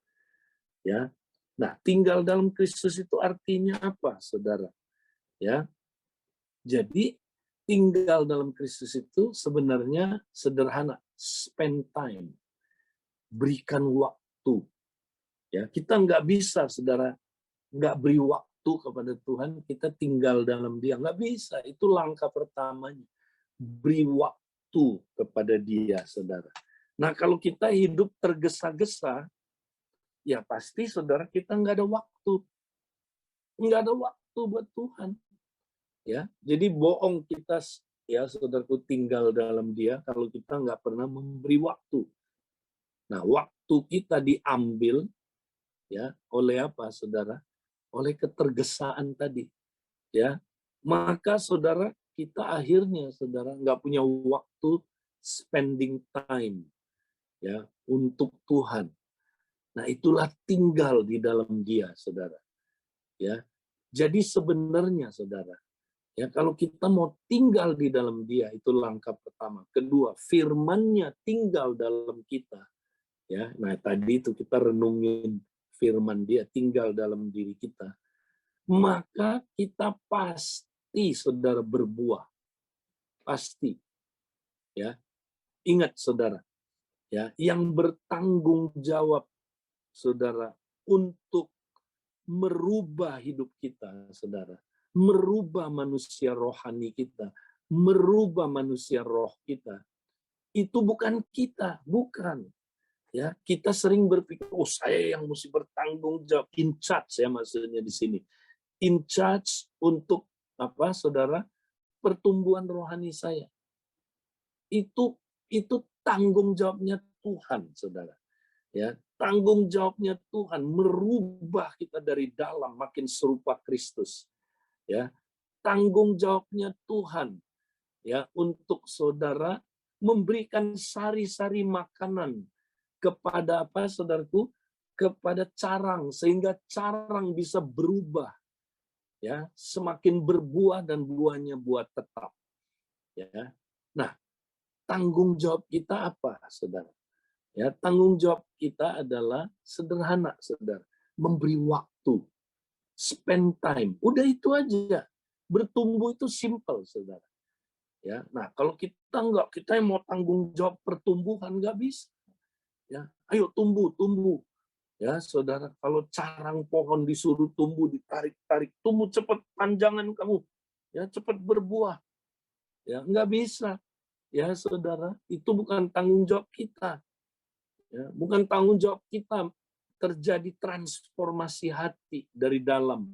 Ya. Nah, tinggal dalam Kristus itu artinya apa, saudara? Ya. Jadi tinggal dalam Kristus itu sebenarnya sederhana, spend time, berikan waktu. Ya, kita nggak bisa, saudara, nggak beri waktu kepada Tuhan, kita tinggal dalam Dia, nggak bisa. Itu langkah pertamanya, beri waktu kepada Dia, saudara. Nah, kalau kita hidup tergesa-gesa, ya pasti saudara kita nggak ada waktu. Nggak ada waktu buat Tuhan. Ya, jadi bohong kita ya saudaraku tinggal dalam Dia kalau kita nggak pernah memberi waktu. Nah, waktu kita diambil ya oleh apa, saudara? Oleh ketergesaan tadi, ya. Maka saudara kita akhirnya saudara nggak punya waktu spending time ya untuk Tuhan. Nah, itulah tinggal di dalam Dia, saudara. Ya, jadi sebenarnya saudara, ya, kalau kita mau tinggal di dalam Dia, itu langkah pertama. Kedua, firman-Nya tinggal dalam kita. Ya, nah tadi itu kita renungin firman Dia tinggal dalam diri kita. Maka kita pasti saudara berbuah. Pasti. Ya. Ingat saudara, ya, yang bertanggung jawab saudara untuk merubah hidup kita, saudara. Merubah manusia rohani kita, merubah manusia roh kita. Itu bukan kita, bukan. Ya, kita sering berpikir, oh saya yang mesti bertanggung jawab, in charge ya maksudnya di sini. In charge untuk apa, saudara? Pertumbuhan rohani saya. Itu tanggung jawabnya Tuhan, saudara. Ya, tanggung jawabnya Tuhan merubah kita dari dalam makin serupa Kristus. Ya, tanggung jawabnya Tuhan ya untuk saudara memberikan sari-sari makanan kepada apa, saudaraku? Kepada carang, sehingga carang bisa berubah, ya, semakin berbuah dan buahnya buah tetap. Ya, nah, tanggung jawab kita apa, saudara? Ya, tanggung jawab kita adalah sederhana, saudara, memberi waktu, spend time. Udah itu aja. Bertumbuh itu simple, saudara. Ya, nah kalau kita yang mau tanggung jawab pertumbuhan nggak bisa. Ya, ayo tumbuh. Ya, saudara, kalau carang pohon disuruh tumbuh, ditarik-tarik, tumbuh cepat panjangan kamu. Ya, cepat berbuah. Ya, nggak bisa. Ya, saudara, itu bukan tanggung jawab kita. Ya, bukan tanggung jawab kita terjadi transformasi hati dari dalam.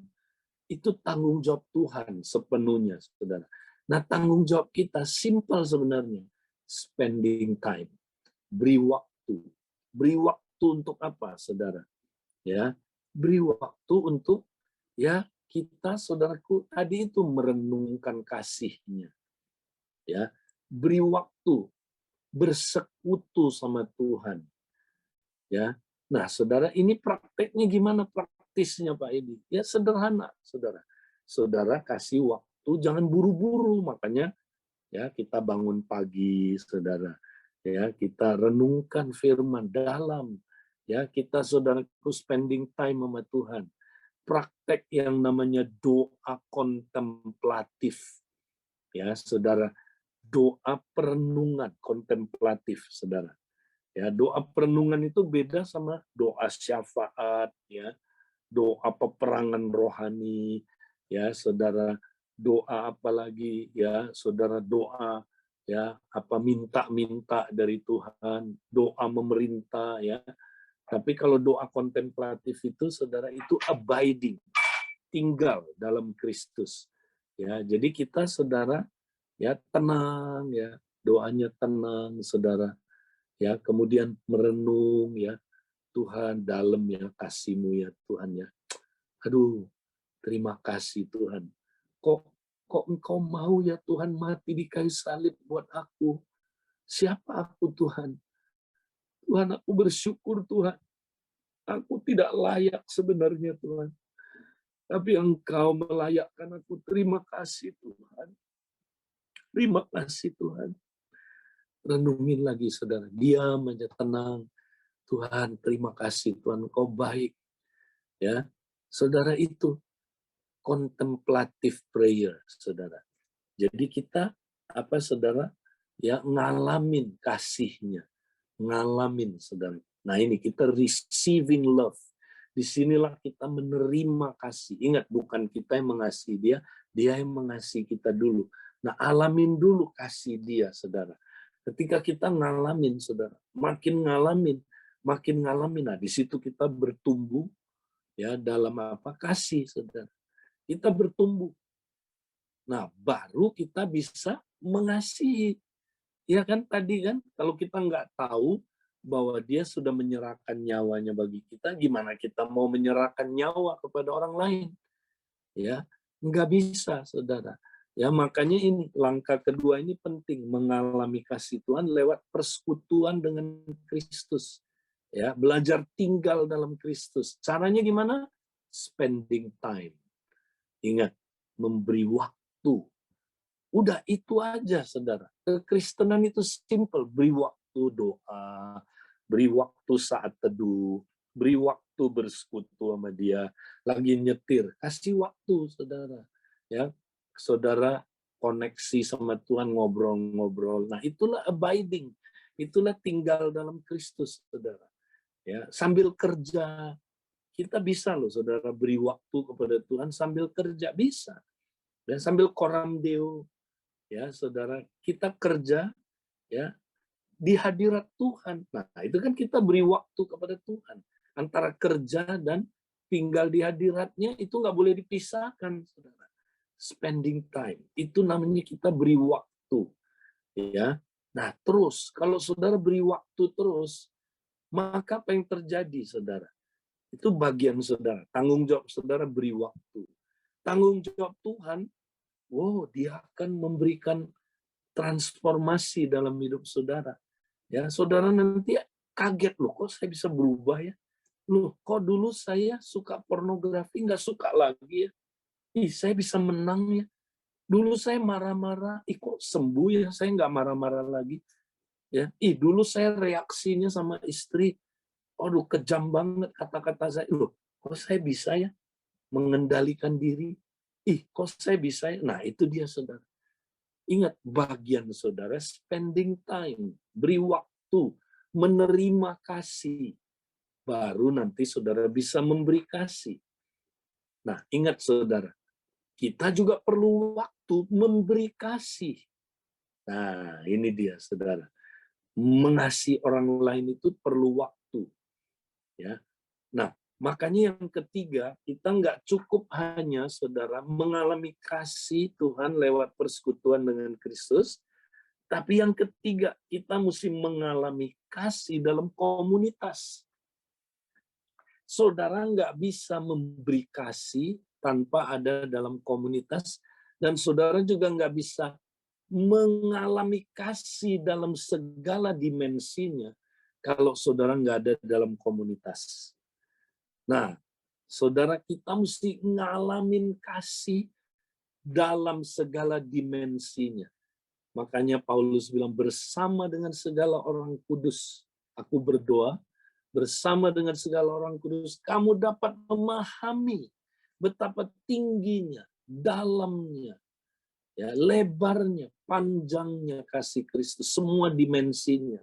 Itu tanggung jawab Tuhan sepenuhnya, saudara. Nah, tanggung jawab kita simple sebenarnya. Spending time. Beri waktu. Beri waktu untuk apa, saudara? Ya, beri waktu untuk ya kita, saudaraku, tadi itu merenungkan kasih-Nya. Ya, beri waktu bersekutu sama Tuhan. Ya. Nah, saudara, ini prakteknya gimana praktisnya, Pak Edi? Ya sederhana, saudara. Saudara kasih waktu, jangan buru-buru. Makanya ya kita bangun pagi, saudara. Ya, kita renungkan firman dalam. Ya, kita saudaraku spending time sama Tuhan. Praktek yang namanya doa kontemplatif. Ya, saudara, doa perenungan kontemplatif, saudara. Ya, doa perenungan itu beda sama doa syafaat, ya, doa peperangan rohani, ya, saudara, doa apalagi, ya, saudara, doa, ya, apa minta-minta dari Tuhan, doa memerintah, ya. Tapi kalau doa kontemplatif itu, saudara, itu abiding, tinggal dalam Kristus. Ya, jadi kita, saudara, ya tenang, ya, doanya tenang, saudara. Ya, kemudian merenung, ya, Tuhan dalam ya kasih-Mu ya Tuhan ya. Aduh, terima kasih Tuhan. Kok Engkau mau ya Tuhan mati di kayu salib buat aku? Siapa aku Tuhan? Tuhan, aku bersyukur Tuhan. Aku tidak layak sebenarnya Tuhan. Tapi Engkau melayakkan aku. Terima kasih Tuhan. Terima kasih Tuhan. Renungin lagi saudara. Diam aja, tenang. Tuhan, terima kasih Tuhan. Engkau baik. Ya, saudara, itu contemplative prayer, saudara. Jadi kita apa, saudara, ya ngalamin kasih-Nya, ngalamin, saudara. Nah ini kita receiving love. Disinilah kita menerima kasih. Ingat, bukan kita yang mengasihi dia, dia yang mengasihi kita dulu. Nah, alamin dulu kasih dia, saudara. Ketika kita ngalamin, saudara, makin ngalamin, makin ngalamin. Nah, di situ kita bertumbuh ya dalam apa? Kasih, Saudara. Kita bertumbuh. Nah, baru kita bisa mengasihi. Ya kan tadi kan kalau kita nggak tahu bahwa dia sudah menyerahkan nyawanya bagi kita, gimana kita mau menyerahkan nyawa kepada orang lain? Ya, nggak bisa, Saudara. Ya, makanya ini langkah kedua ini penting, mengalami kasih Tuhan lewat persekutuan dengan Kristus. Ya, belajar tinggal dalam Kristus. Caranya gimana? Spending time. Ingat, memberi waktu. Udah itu aja, Saudara. Kekristenan itu simple, beri waktu doa, beri waktu saat teduh, beri waktu bersekutu sama dia, lagi nyetir, kasih waktu, Saudara. Ya, Saudara koneksi sama Tuhan, ngobrol-ngobrol. Nah, itulah abiding. Itulah tinggal dalam Kristus, Saudara. Ya, sambil kerja, kita bisa loh, Saudara, beri waktu kepada Tuhan sambil kerja, bisa. Dan sambil koram deo, ya Saudara, kita kerja ya di hadirat Tuhan. Nah, itu kan kita beri waktu kepada Tuhan. Antara kerja dan tinggal di hadiratnya itu nggak boleh dipisahkan, Saudara. Spending time, itu namanya kita beri waktu. Ya. Nah, terus kalau Saudara beri waktu terus, maka apa yang terjadi, Saudara? Itu bagian Saudara, tanggung jawab Saudara beri waktu. Tanggung jawab Tuhan, dia akan memberikan transformasi dalam hidup Saudara. Ya, Saudara nanti kaget loh, kok saya bisa berubah ya? Loh, kok dulu saya suka pornografi nggak suka lagi ya? Ih, saya bisa menang ya. Dulu saya marah-marah, kok sembuh ya? Saya nggak marah-marah lagi. Ya, dulu saya reaksinya sama istri, aduh kejam banget kata-kata saya. Loh, kok saya bisa ya mengendalikan diri? Kok saya bisa ya? Nah, itu dia, Saudara. Ingat, bagian Saudara spending time, beri waktu, menerima kasih. Baru nanti Saudara bisa memberi kasih. Nah, ingat Saudara, kita juga perlu waktu memberi kasih. Nah, ini dia Saudara. Mengasihi orang lain itu perlu waktu. Ya. Nah, makanya yang ketiga, kita nggak cukup hanya Saudara mengalami kasih Tuhan lewat persekutuan dengan Kristus, tapi yang ketiga, kita mesti mengalami kasih dalam komunitas. Saudara nggak bisa memberi kasih tanpa ada dalam komunitas, dan saudara juga nggak bisa mengalami kasih dalam segala dimensinya kalau saudara nggak ada dalam komunitas. Nah, saudara, kita mesti ngalamin kasih dalam segala dimensinya. Makanya Paulus bilang, bersama dengan segala orang kudus, aku berdoa, bersama dengan segala orang kudus, kamu dapat memahami betapa tingginya, dalamnya, ya, lebarnya, panjangnya kasih Kristus, semua dimensinya.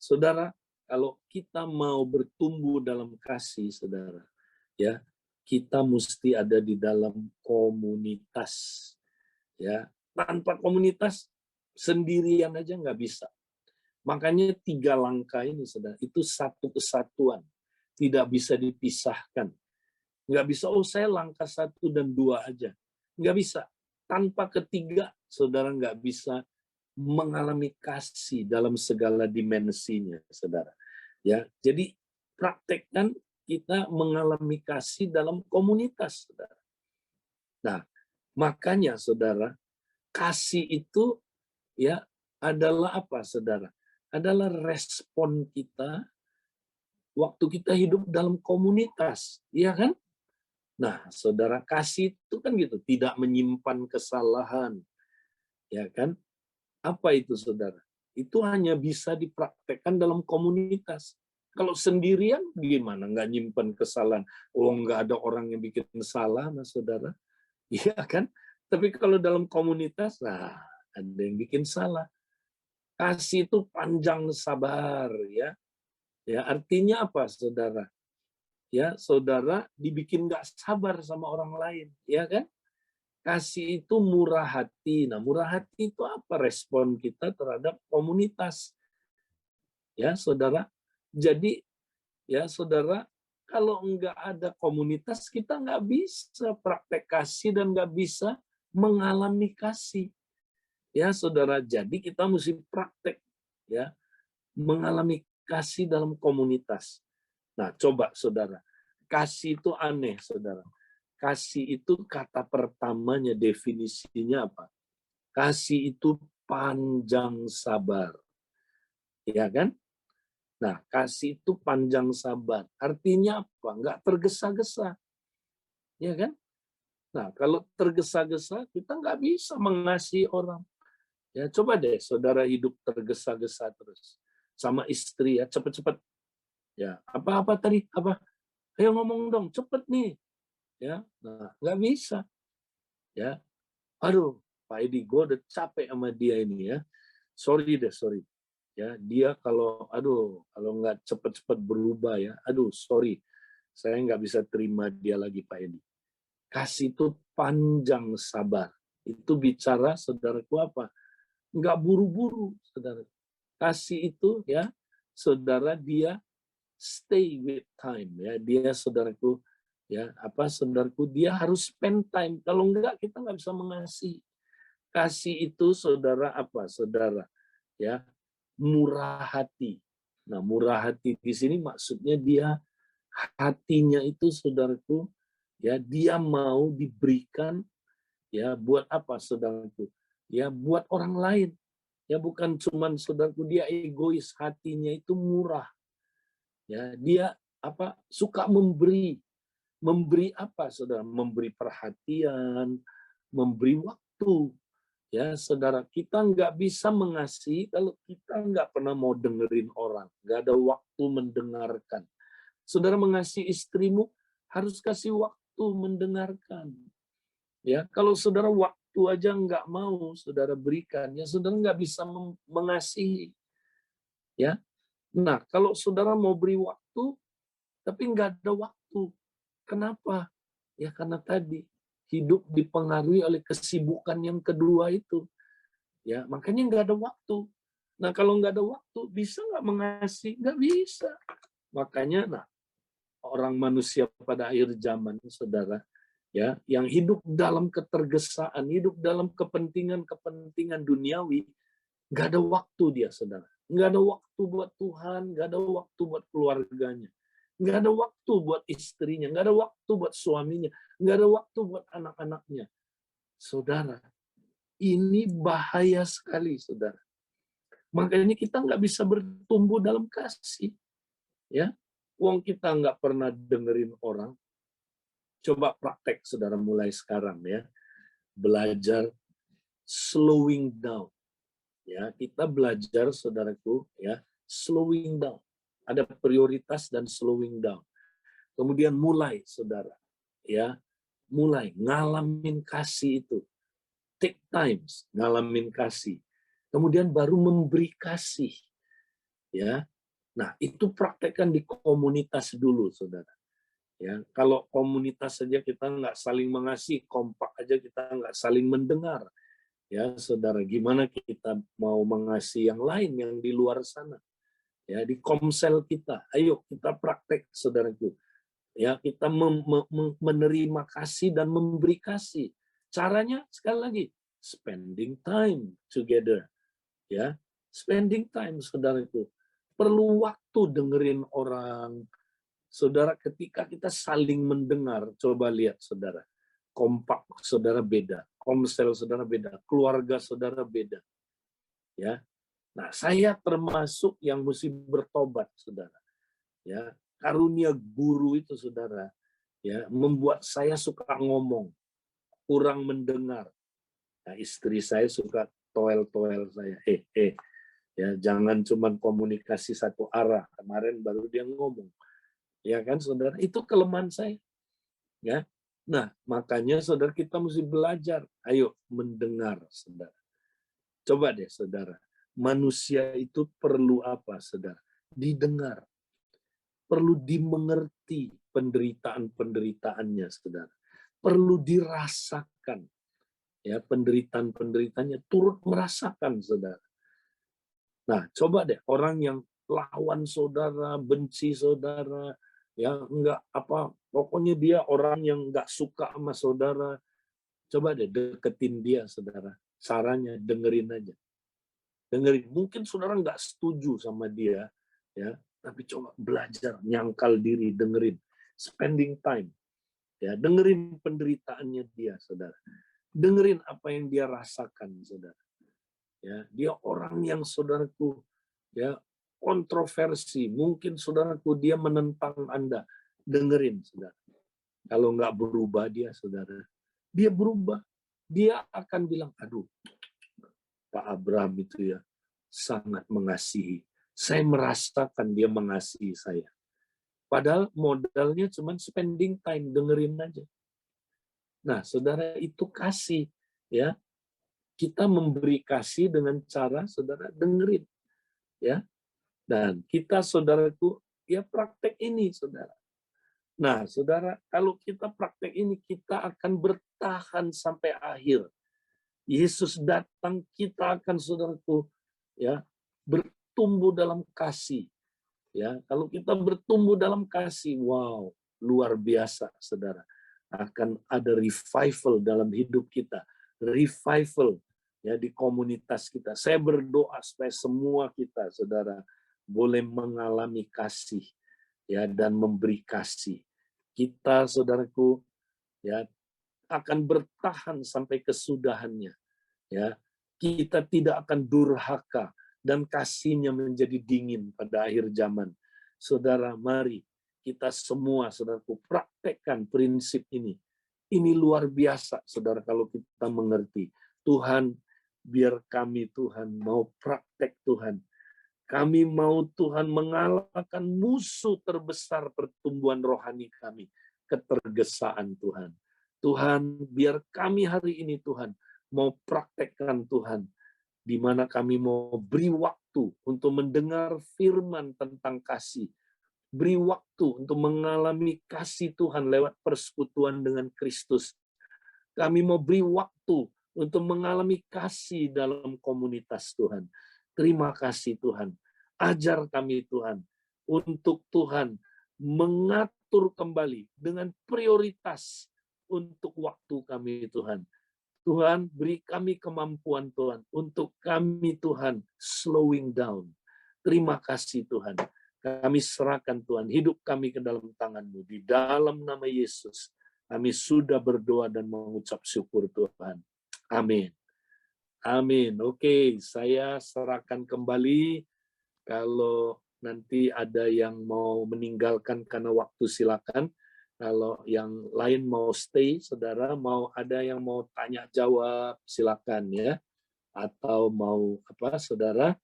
Saudara, kalau kita mau bertumbuh dalam kasih, saudara, ya, kita mesti ada di dalam komunitas. Ya, tanpa komunitas sendirian aja nggak bisa. Makanya 3 langkah ini, saudara, itu satu kesatuan, tidak bisa dipisahkan. Nggak bisa, saya langkah 1 dan 2 aja. Nggak bisa. Tanpa ketiga, saudara nggak bisa mengalami kasih dalam segala dimensinya, saudara. Ya, jadi praktekkan kita mengalami kasih dalam komunitas, saudara. Nah, makanya, saudara, kasih itu ya adalah apa, saudara? Adalah respon kita waktu kita hidup dalam komunitas, ya kan? Nah, saudara, kasih itu kan gitu, tidak menyimpan kesalahan, ya kan? Apa itu, saudara? Itu hanya bisa dipraktekkan dalam komunitas. Kalau sendirian gimana? Nggak nyimpan kesalahan. Nggak ada orang yang bikin salah, mas saudara. Iya kan? Tapi kalau dalam komunitas, nah, ada yang bikin salah. Kasih itu panjang sabar, ya. Ya, artinya apa, saudara? Ya, saudara dibikin nggak sabar sama orang lain, ya kan? Kasih itu murah hati. Nah, murah hati itu apa? Respon kita terhadap komunitas. Ya, saudara, Jadi ya saudara, kalau nggak ada komunitas, kita nggak bisa praktek kasih dan nggak bisa mengalami kasih. Ya saudara, jadi kita mesti praktek ya mengalami kasih dalam komunitas. Nah, coba saudara, kasih itu aneh saudara. Kasih itu kata pertamanya definisinya apa? Kasih itu panjang sabar. Ya kan? Nah, kasih itu panjang sabar. Artinya apa? Nggak tergesa-gesa. Ya kan? Nah, kalau tergesa-gesa, kita nggak bisa mengasihi orang. Ya, coba deh saudara hidup tergesa-gesa terus. Sama istri ya, cepet-cepet. Ya, apa-apa tadi? Apa? Ayo ngomong dong, cepet nih. Ya, nah, nggak bisa. Ya, aduh, Pak Edi, gue udah capek sama dia ini ya. Sorry deh, sorry. Ya, dia kalau nggak cepet-cepet berubah ya, aduh, sorry. Saya nggak bisa terima dia lagi, Pak Edi. Kasih itu panjang sabar. Itu bicara, saudaraku apa? Nggak buru-buru, saudara. Kasih itu ya, saudara dia stay with time ya. Dia saudaraku ya, saudaraku dia harus spend time. Kalau enggak kita nggak bisa mengasihi. Kasih itu saudara saudara ya, murah hati. Nah, murah hati di sini maksudnya dia hatinya itu saudaraku ya, dia mau diberikan ya buat apa saudaraku? Ya buat orang lain. Ya bukan cuman saudaraku, dia egois, hatinya itu murah. Ya, dia suka memberi. Memberi apa saudara? Memberi perhatian, memberi waktu. Ya, saudara, kita nggak bisa mengasihi kalau kita nggak pernah mau dengerin orang, nggak ada waktu mendengarkan. Saudara mengasihi istrimu, harus kasih waktu mendengarkan. Ya, kalau saudara waktu aja nggak mau saudara berikan, ya saudara nggak bisa mengasihi. Ya, nah kalau saudara mau beri waktu, tapi nggak ada waktu, kenapa? Ya karena tadi hidup dipengaruhi oleh kesibukan yang kedua itu. Ya, makanya nggak ada waktu. Nah, kalau nggak ada waktu, bisa nggak mengasihi? Nggak bisa. Makanya, nah, orang manusia pada akhir zaman, saudara, ya, yang hidup dalam ketergesaan, hidup dalam kepentingan-kepentingan duniawi, nggak ada waktu dia, saudara. Nggak ada waktu buat Tuhan, nggak ada waktu buat keluarganya. Nggak ada waktu buat istrinya, nggak ada waktu buat suaminya, nggak ada waktu buat anak-anaknya. Saudara, ini bahaya sekali, saudara. Makanya kita nggak bisa bertumbuh dalam kasih. Ya, Wong kita nggak pernah dengerin orang. Coba praktek, saudara, mulai sekarang ya. Belajar slowing down. Ya, kita belajar, saudaraku, ya, slowing down. Ada prioritas dan slowing down. Kemudian mulai, saudara, ya, mulai ngalamin kasih itu. Take times, ngalamin kasih. Kemudian baru memberi kasih. Ya, nah, itu praktekkan di komunitas dulu, saudara. Ya, kalau komunitas saja kita nggak saling mengasihi, kompak aja kita nggak saling mendengar. Ya, saudara, gimana kita mau mengasihi yang lain yang di luar sana? Ya, di komsel kita, ayo kita praktek, saudaraku. Ya, kita menerima kasih dan memberi kasih. Caranya sekali lagi, spending time together. Ya, spending time, saudaraku. Perlu waktu dengerin orang. Saudara, ketika kita saling mendengar, coba lihat saudara. Kompak saudara beda, komsel saudara beda, keluarga saudara beda. Ya. Nah, saya termasuk yang mesti bertobat, saudara. Ya, karunia guru itu, saudara, ya, membuat saya suka ngomong, kurang mendengar. Nah, istri saya suka toel-toel saya. Ya, jangan cuma komunikasi satu arah. Kemarin baru dia ngomong. Ya kan, saudara? Itu kelemahan saya. Ya. Nah, makanya saudara kita mesti belajar. Ayo mendengar, saudara. Coba deh, saudara. Manusia itu perlu apa, saudara? Didengar. Perlu dimengerti penderitaan-penderitaannya, saudara. Perlu dirasakan. Ya, penderitaan-penderitaannya turut merasakan, saudara. Nah, coba deh orang yang lawan saudara, benci saudara, ya enggak apa, pokoknya dia orang yang enggak suka sama saudara. Coba deh deketin dia, saudara. Caranya dengerin aja. Dengerin. Mungkin saudara nggak setuju sama dia, ya, tapi coba belajar nyangkal diri, dengerin, spending time, ya, dengerin penderitaannya dia, saudara. Dengerin apa yang dia rasakan, saudara. Ya, dia orang yang saudaraku, ya, kontroversi. Mungkin saudaraku dia menentang Anda. Dengerin, saudara. Kalau nggak berubah dia, saudara, dia berubah. Dia akan bilang, aduh, Pak Abraham itu ya sangat mengasihi. Saya merasakan dia mengasihi saya. Padahal modalnya cuma spending time, dengerin aja. Nah, saudara, itu kasih, ya. Kita memberi kasih dengan cara saudara dengerin, ya. Dan kita, saudaraku, ya praktek ini, saudara. Nah, saudara, kalau kita praktek ini, kita akan bertahan sampai akhir. Yesus datang, kita akan, saudaraku, ya, bertumbuh dalam kasih. Ya, kalau kita bertumbuh dalam kasih, wow, luar biasa, saudara. Akan ada revival dalam hidup kita, revival ya di komunitas kita. Saya berdoa supaya semua kita, saudara, boleh mengalami kasih, ya, dan memberi kasih. Kita, saudaraku, ya, akan bertahan sampai kesudahannya. Ya, kita tidak akan durhaka dan kasihnya menjadi dingin pada akhir zaman. Saudara, mari kita semua, saudaraku, praktekkan prinsip ini. Ini luar biasa, saudara, kalau kita mengerti. Tuhan, biar kami, Tuhan, mau praktek, Tuhan. Kami mau, Tuhan, mengalahkan musuh terbesar pertumbuhan rohani kami, ketergesaan, Tuhan. Tuhan, biar kami hari ini, Tuhan, mau praktekkan, Tuhan, di mana kami mau beri waktu untuk mendengar firman tentang kasih. Beri waktu untuk mengalami kasih Tuhan lewat persekutuan dengan Kristus. Kami mau beri waktu untuk mengalami kasih dalam komunitas, Tuhan. Terima kasih, Tuhan. Ajar kami, Tuhan, untuk, Tuhan, mengatur kembali dengan prioritas untuk waktu kami, Tuhan. Tuhan, beri kami kemampuan, Tuhan, untuk kami, Tuhan, slowing down. Terima kasih, Tuhan. Kami serahkan, Tuhan, hidup kami ke dalam tangan-Mu. Di dalam nama Yesus, kami sudah berdoa dan mengucap syukur, Tuhan. Amin. Amin. Oke, saya serahkan kembali. Kalau nanti ada yang mau meninggalkan karena waktu, silakan. Kalau yang lain mau stay, saudara, mau ada yang mau tanya jawab, silakan ya. Atau mau apa, saudara,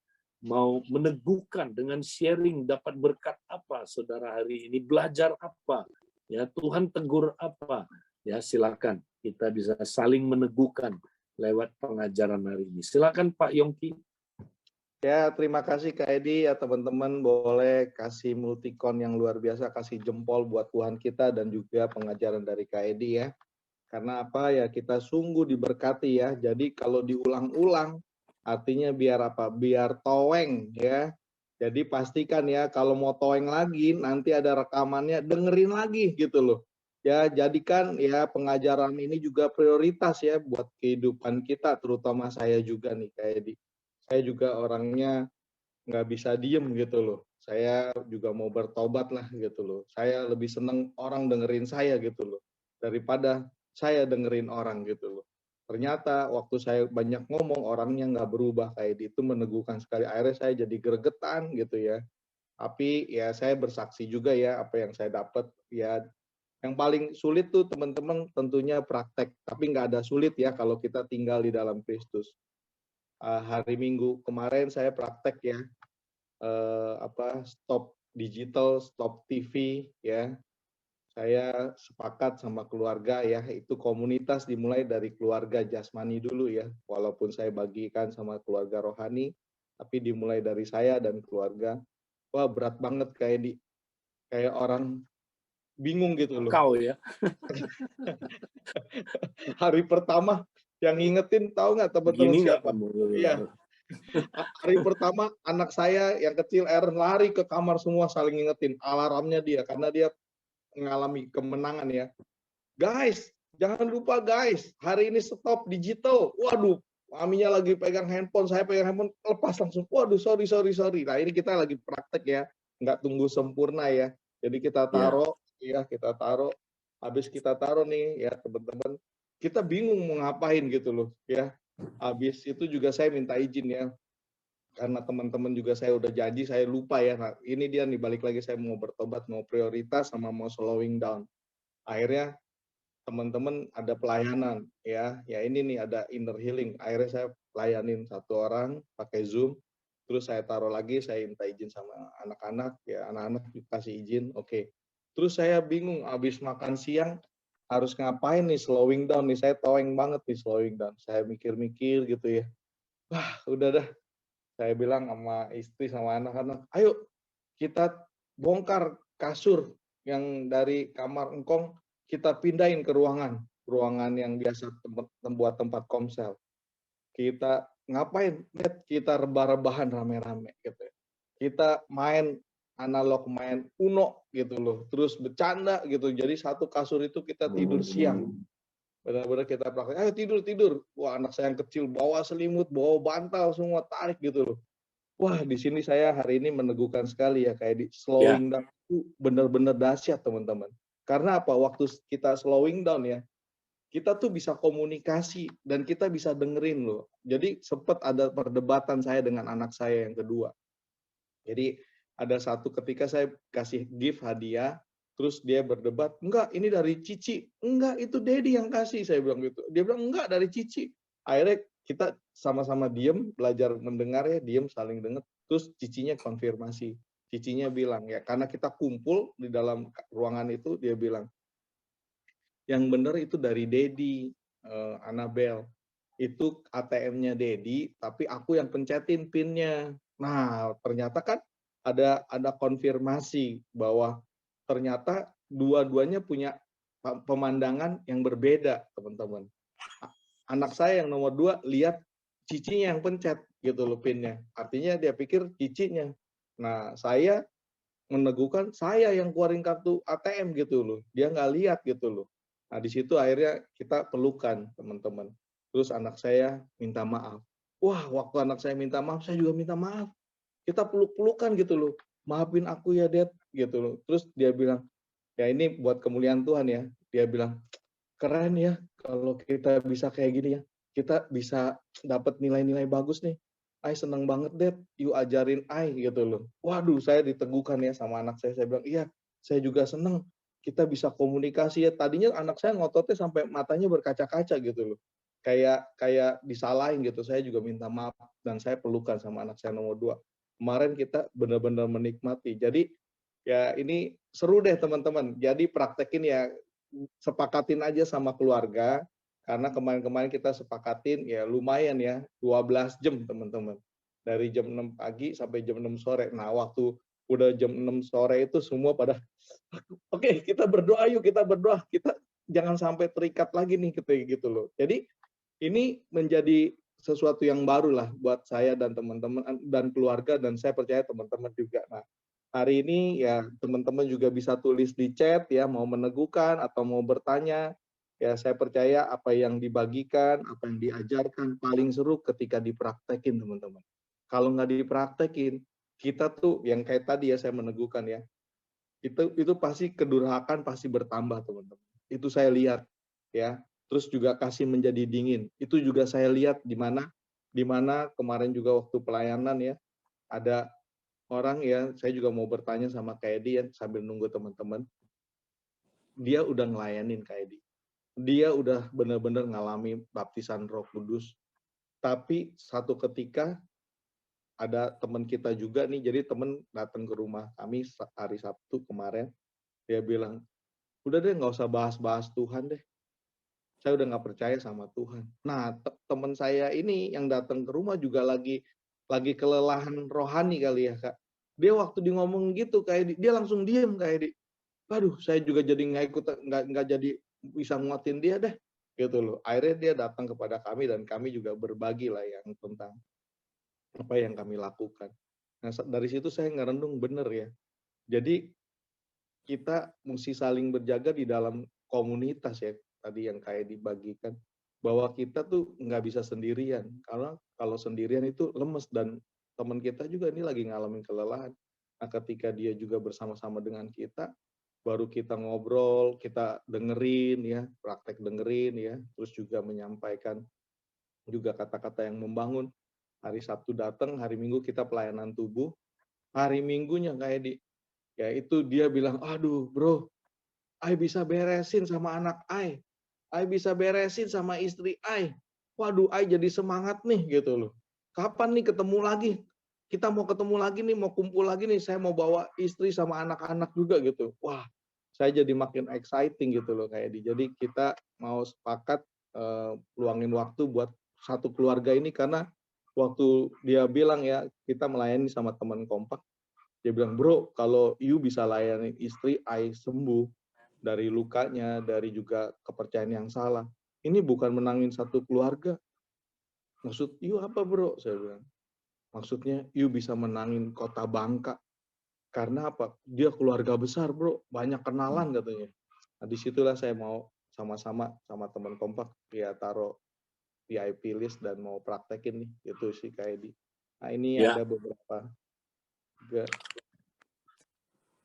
mau meneguhkan dengan sharing dapat berkat apa, saudara, hari ini belajar apa, ya, Tuhan tegur apa, ya, silakan. Kita bisa saling meneguhkan lewat pengajaran hari ini. Silakan Pak Yongki. Ya, terima kasih Kak Edi. Ya, teman-teman boleh kasih multikon yang luar biasa, kasih jempol buat Tuhan kita dan juga pengajaran dari Kak Edi ya. Karena apa ya, kita sungguh diberkati ya. Jadi kalau diulang-ulang, artinya biar apa? Biar toweng ya. Jadi pastikan ya, kalau mau toweng lagi, nanti ada rekamannya, dengerin lagi gitu loh. Ya, jadikan ya pengajaran ini juga prioritas ya buat kehidupan kita, terutama saya juga nih Kak Edi. Saya juga orangnya nggak bisa diem gitu loh. Saya juga mau bertobat lah gitu loh. Saya lebih seneng orang dengerin saya gitu loh, daripada saya dengerin orang gitu loh. Ternyata waktu saya banyak ngomong, orangnya nggak berubah, kayak itu meneguhkan sekali. Akhirnya saya jadi gregetan gitu ya. Tapi ya saya bersaksi juga ya apa yang saya dapat ya. Yang paling sulit tuh teman-teman tentunya praktek. Tapi nggak ada sulit ya kalau kita tinggal di dalam Kristus. Hari Minggu kemarin saya praktek ya, stop digital, stop TV ya. Saya sepakat sama keluarga ya, itu komunitas dimulai dari keluarga jasmani dulu ya. Walaupun saya bagikan sama keluarga rohani, tapi dimulai dari saya dan keluarga. Wah, berat banget kayak orang bingung gitu loh. Kau ya. Hari pertama yang ngingetin, tahu nggak teman-teman Begini nggak siapa? kamu? Iya, Hari pertama anak saya yang kecil Aaron lari ke kamar semua saling ngingetin, alarmnya dia karena dia mengalami kemenangan ya. "Guys, jangan lupa guys, hari ini stop digital." Waduh, maminya lagi pegang handphone, saya pegang handphone, lepas langsung. Waduh, sorry sorry sorry. Nah, ini kita lagi praktek ya, nggak tunggu sempurna ya. Jadi kita Ya, taruh, ya kita taruh, habis kita taruh nih ya teman-teman, kita bingung mau ngapain gitu loh ya. Habis itu juga saya minta izin ya, karena teman-teman juga saya udah janji, saya lupa ya. Nah, ini dia nih balik lagi saya mau bertobat, mau prioritas sama mau slowing down. Akhirnya teman-teman ada pelayanan ya, ya ini nih ada inner healing. Akhirnya saya layanin satu orang pakai Zoom, terus saya taruh lagi, saya minta izin sama anak-anak, ya anak-anak dikasih izin, oke. Terus saya bingung, habis makan siang harus ngapain nih, slowing down nih, saya toeng banget nih slowing down. Saya mikir-mikir gitu ya, wah udah dah, saya bilang sama istri sama anak-anak, ayo kita bongkar kasur yang dari kamar engkong, kita pindahin ke ruangan yang biasa buat tempat komsel. Kita ngapain? Kita rebah-rebahan rame-rame gitu ya. Kita main analog, main Uno gitu loh, terus bercanda gitu. Jadi satu kasur itu kita tidur siang. Benar-benar kita praktek, ayo tidur tidur. Wah anak saya yang kecil bawa selimut, bawa bantal semua tarik gitu loh. Wah, di sini saya hari ini meneguhkan sekali ya, kayak di ya, slowing down itu benar-benar dahsyat, teman-teman. Karena apa? Waktu kita slowing down ya, kita tuh bisa komunikasi dan kita bisa dengerin loh. Jadi sempat ada perdebatan saya dengan anak saya yang kedua. Jadi ada satu ketika saya kasih gift hadiah, terus dia berdebat, enggak ini dari Cici, enggak itu Dedi yang kasih, saya bilang gitu. Dia bilang enggak dari Cici. Akhirnya kita sama-sama diem, belajar mendengar ya, diem saling dengar, terus Cicinya konfirmasi. Cicinya bilang ya, karena kita kumpul di dalam ruangan itu, dia bilang, yang benar itu dari Dedi, Annabel. Itu ATM-nya Dedi, tapi aku yang pencetin PIN-nya. Nah, ternyata kan ada konfirmasi bahwa ternyata dua-duanya punya pemandangan yang berbeda, teman-teman. Anak saya yang nomor 2 lihat cicinya yang pencet gitu loh PIN-nya. Artinya dia pikir cicinya. Nah, saya meneguhkan saya yang keluarin kartu ATM gitu loh. Dia nggak lihat gitu loh. Nah, di situ akhirnya kita pelukan, teman-teman. Terus anak saya minta maaf. Wah, waktu anak saya minta maaf, saya juga minta maaf. Kita peluk-pelukan gitu loh. Maafin aku ya, Dad, gitu loh. Terus dia bilang, ya ini buat kemuliaan Tuhan ya. Dia bilang, keren ya kalau kita bisa kayak gini ya. Kita bisa dapat nilai-nilai bagus nih. Ai seneng banget Dad, you ajarin Ai gitu loh. Waduh, saya diteguhkan ya sama anak saya bilang, iya saya juga seneng kita bisa komunikasi ya. Tadinya anak saya ngototnya sampai matanya berkaca-kaca gitu loh. Kayak kayak disalahin gitu. Saya juga minta maaf dan saya pelukan sama anak saya nomor 2. Kemarin kita benar-benar menikmati. Jadi ya ini seru deh teman-teman. Jadi praktekin ya, sepakatin aja sama keluarga, karena kemarin-kemarin kita sepakatin ya lumayan ya 12 jam teman-teman. Dari jam 6 pagi sampai jam 6 sore. Nah, waktu udah jam 6 sore itu semua pada oke, kita berdoa yuk, kita berdoa. Kita jangan sampai terikat lagi nih gitu loh. Jadi ini menjadi sesuatu yang baru lah buat saya dan teman-teman dan keluarga, dan saya percaya teman-teman juga. Nah, hari ini ya teman-teman juga bisa tulis di chat ya, mau meneguhkan atau mau bertanya. Ya saya percaya apa yang dibagikan, apa yang diajarkan paling seru ketika dipraktekin teman-teman. Kalau nggak dipraktekin, kita tuh yang kayak tadi ya saya meneguhkan ya, itu pasti kedurhakaan pasti bertambah teman-teman. Itu saya lihat ya. Terus juga kasih menjadi dingin. Itu juga saya lihat di mana kemarin juga waktu pelayanan ya, ada orang ya, saya juga mau bertanya sama Kak Edi ya sambil nunggu teman-teman. Dia udah ngelayanin Kak Edi. Dia udah benar-benar ngalami baptisan Roh Kudus. Tapi satu ketika ada teman kita juga nih, jadi teman datang ke rumah kami hari Sabtu kemarin, dia bilang, udah deh nggak usah bahas-bahas Tuhan deh. Saya udah nggak percaya sama Tuhan. Nah, teman saya ini yang datang ke rumah juga lagi kelelahan rohani kali ya, Kak. Dia waktu dia ngomong gitu kayak dia langsung diem kayak waduh, saya juga jadi nggak ikut, nggak jadi bisa nguatin dia deh, gitu loh. Akhirnya dia datang kepada kami dan kami juga berbagi lah yang tentang apa yang kami lakukan. Nah, dari situ saya ngerendung bener ya. Jadi kita mesti saling berjaga di dalam komunitas ya, tadi yang kayak dibagikan, bahwa kita tuh nggak bisa sendirian, karena kalau sendirian itu lemes dan teman kita juga ini lagi ngalamin kelelahan. Nah, ketika dia juga bersama-sama dengan kita, baru kita ngobrol, kita dengerin ya, praktek dengerin ya, terus juga menyampaikan juga kata-kata yang membangun. Hari Sabtu datang, hari Minggu kita pelayanan tubuh, hari Minggunya kayak ya itu dia bilang, "Aduh bro, I bisa beresin sama anak I bisa beresin sama istri I. Waduh, I jadi semangat nih," gitu loh. "Kapan nih ketemu lagi? Kita mau ketemu lagi nih, mau kumpul lagi nih, saya mau bawa istri sama anak-anak juga," gitu. Wah, saya jadi makin exciting gitu loh kayak jadi kita mau sepakat, luangin waktu buat satu keluarga ini karena waktu dia bilang ya, kita melayani sama teman kompak, dia bilang, "Bro, kalau you bisa layani istri I sembuh dari lukanya, dari juga kepercayaan yang salah, ini bukan menangin satu keluarga. Maksud you apa, Bro?" Saya bilang. "Maksudnya you bisa menangin kota Bangka. Karena apa? Dia keluarga besar, Bro. Banyak kenalan," katanya. Nah, disitulah saya mau sama-sama sama teman kompak ya taruh VIP list dan mau praktekin nih, gitu sih Kak Edi. Nah, ini Ya, ada beberapa juga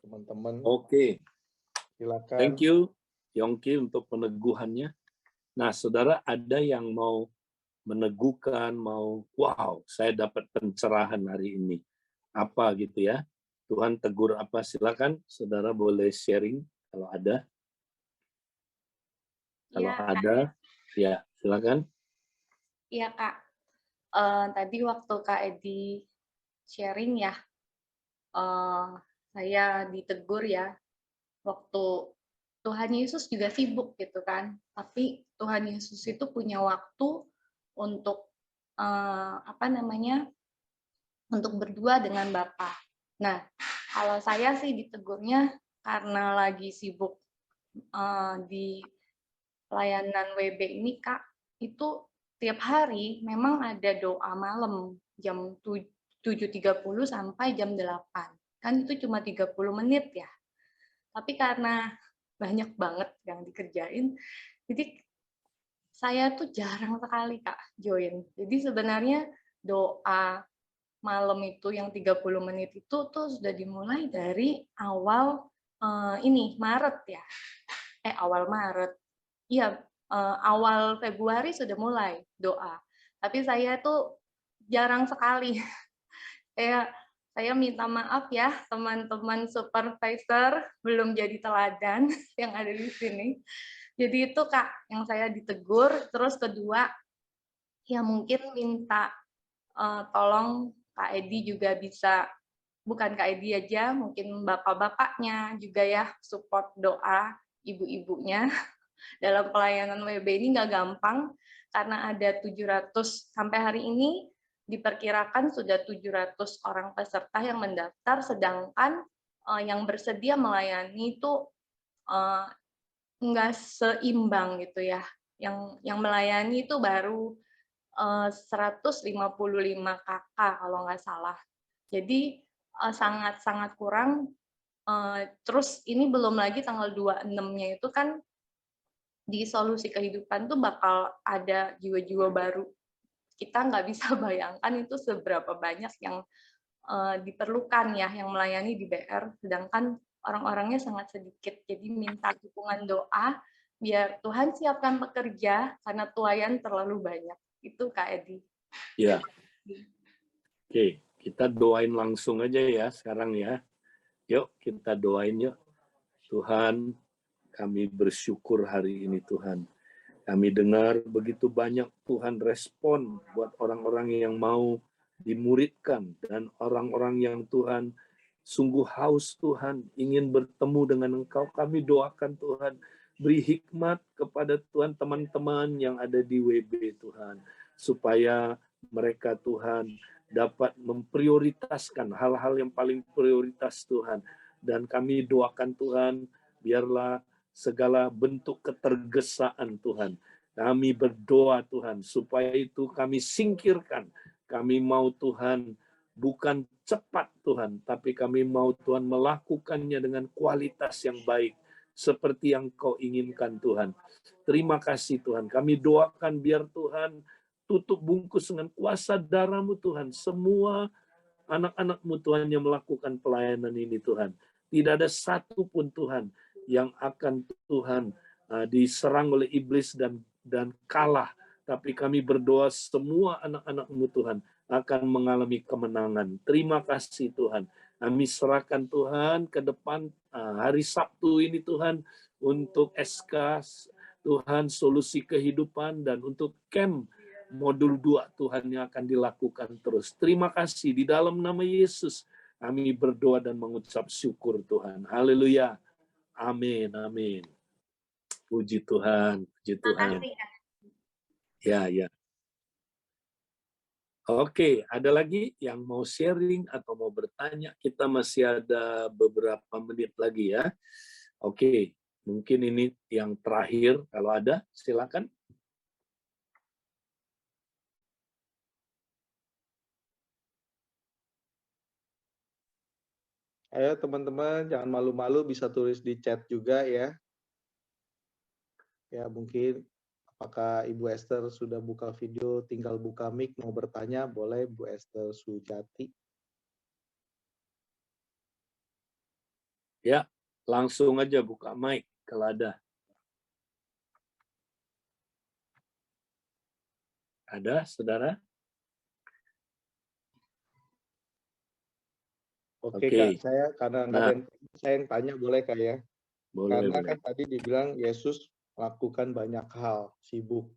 teman-teman, oke. Thank silakan. you, Yongki, untuk peneguhannya. Nah, saudara, ada yang mau meneguhkan, wow, saya dapat pencerahan hari ini. Apa gitu ya? Tuhan tegur apa? Silakan, saudara boleh sharing kalau ada. Kalau Iya, ada, ya silakan. iya Kak. Tadi waktu Kak Edi sharing ya, saya ditegur ya, waktu Tuhan Yesus juga sibuk gitu kan, tapi Tuhan Yesus itu punya waktu untuk apa namanya, untuk berdua dengan Bapa. Nah, kalau saya sih ditegurnya karena lagi sibuk di layanan WB ini Kak, itu tiap hari memang ada doa malam jam 7.30 sampai jam 8. Kan itu cuma 30 menit ya. Tapi karena banyak banget yang dikerjain, jadi saya tuh jarang sekali Kak join. Jadi sebenarnya doa malam itu yang 30 menit itu tuh sudah dimulai dari awal ini Maret ya. Awal Maret. Iya, awal Februari sudah mulai doa. Tapi saya tuh jarang sekali. Kayak saya minta maaf ya teman-teman supervisor belum jadi teladan yang ada di sini. Jadi itu Kak yang saya ditegur. Terus kedua ya mungkin minta tolong Kak Edi juga bisa, bukan Kak Edi aja, mungkin bapak-bapaknya juga ya support doa ibu-ibunya dalam pelayanan WB ini nggak gampang karena ada 700 sampai hari ini diperkirakan sudah 700 orang peserta yang mendaftar, sedangkan yang bersedia melayani itu uh, nggak seimbang gitu ya. Yang melayani itu baru 155 kakak kalau nggak salah. Jadi sangat-sangat kurang. Terus ini belum lagi tanggal 26-nya itu kan di solusi kehidupan tuh bakal ada jiwa-jiwa baru. Kita nggak bisa bayangkan itu seberapa banyak yang diperlukan ya, yang melayani di BR, sedangkan orang-orangnya sangat sedikit. Jadi minta dukungan doa, biar Tuhan siapkan pekerja, karena tuayan terlalu banyak. Itu Kak Edi. Ya, oke. Kita doain langsung aja ya sekarang ya. Yuk, kita doain yuk. Tuhan, kami bersyukur hari ini Tuhan. Kami dengar begitu banyak Tuhan respon buat orang-orang yang mau dimuridkan dan orang-orang yang Tuhan sungguh haus Tuhan ingin bertemu dengan Engkau. Kami doakan Tuhan beri hikmat kepada Tuhan teman-teman yang ada di WB Tuhan supaya mereka Tuhan dapat memprioritaskan hal-hal yang paling prioritas Tuhan. Dan kami doakan Tuhan biarlah segala bentuk ketergesaan Tuhan. Kami berdoa Tuhan supaya itu kami singkirkan Kami mau Tuhan bukan cepat Tuhan, tapi kami mau Tuhan melakukannya dengan kualitas yang baik, seperti yang Kau inginkan Tuhan. Terima kasih Tuhan. Kami doakan biar Tuhan tutup bungkus dengan kuasa darah-Mu Tuhan. Semua anak-anak-Mu Tuhan yang melakukan pelayanan ini Tuhan. Tidak ada satu pun Tuhan yang akan Tuhan diserang oleh iblis dan kalah. Tapi kami berdoa semua anak-anak-Mu Tuhan akan mengalami kemenangan. Terima kasih Tuhan. Kami serahkan Tuhan ke depan hari Sabtu ini Tuhan untuk SK Tuhan solusi kehidupan dan untuk camp modul 2 Tuhan yang akan dilakukan terus. Terima kasih di dalam nama Yesus kami berdoa dan mengucap syukur Tuhan. Haleluya. Amin. Amin. Puji Tuhan. Puji Tuhan. Ya. Oke, ada lagi yang mau sharing atau mau bertanya? Kita masih ada beberapa menit lagi ya. Oke, mungkin ini yang terakhir. Kalau ada, silakan. Ayo teman-teman, jangan malu-malu, bisa tulis di chat juga ya. Ya mungkin apakah Ibu Esther sudah buka video, tinggal buka mic, mau bertanya, boleh Bu Esther Sujati. Ya, langsung aja buka mic kalau ada. Ada, saudara? Oke Kak, saya karena nggak ada saya yang tanya, boleh Kak ya? Boleh. Kan tadi dibilang Yesus melakukan banyak hal, sibuk.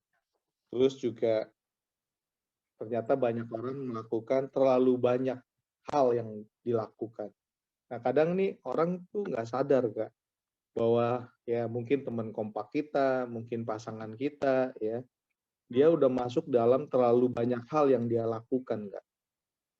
Terus juga ternyata banyak orang melakukan terlalu banyak hal yang dilakukan. Nah kadang nih orang tuh nggak sadar Kak, bahwa ya mungkin teman kompak kita, mungkin pasangan kita ya, dia udah masuk dalam terlalu banyak hal yang dia lakukan Kak.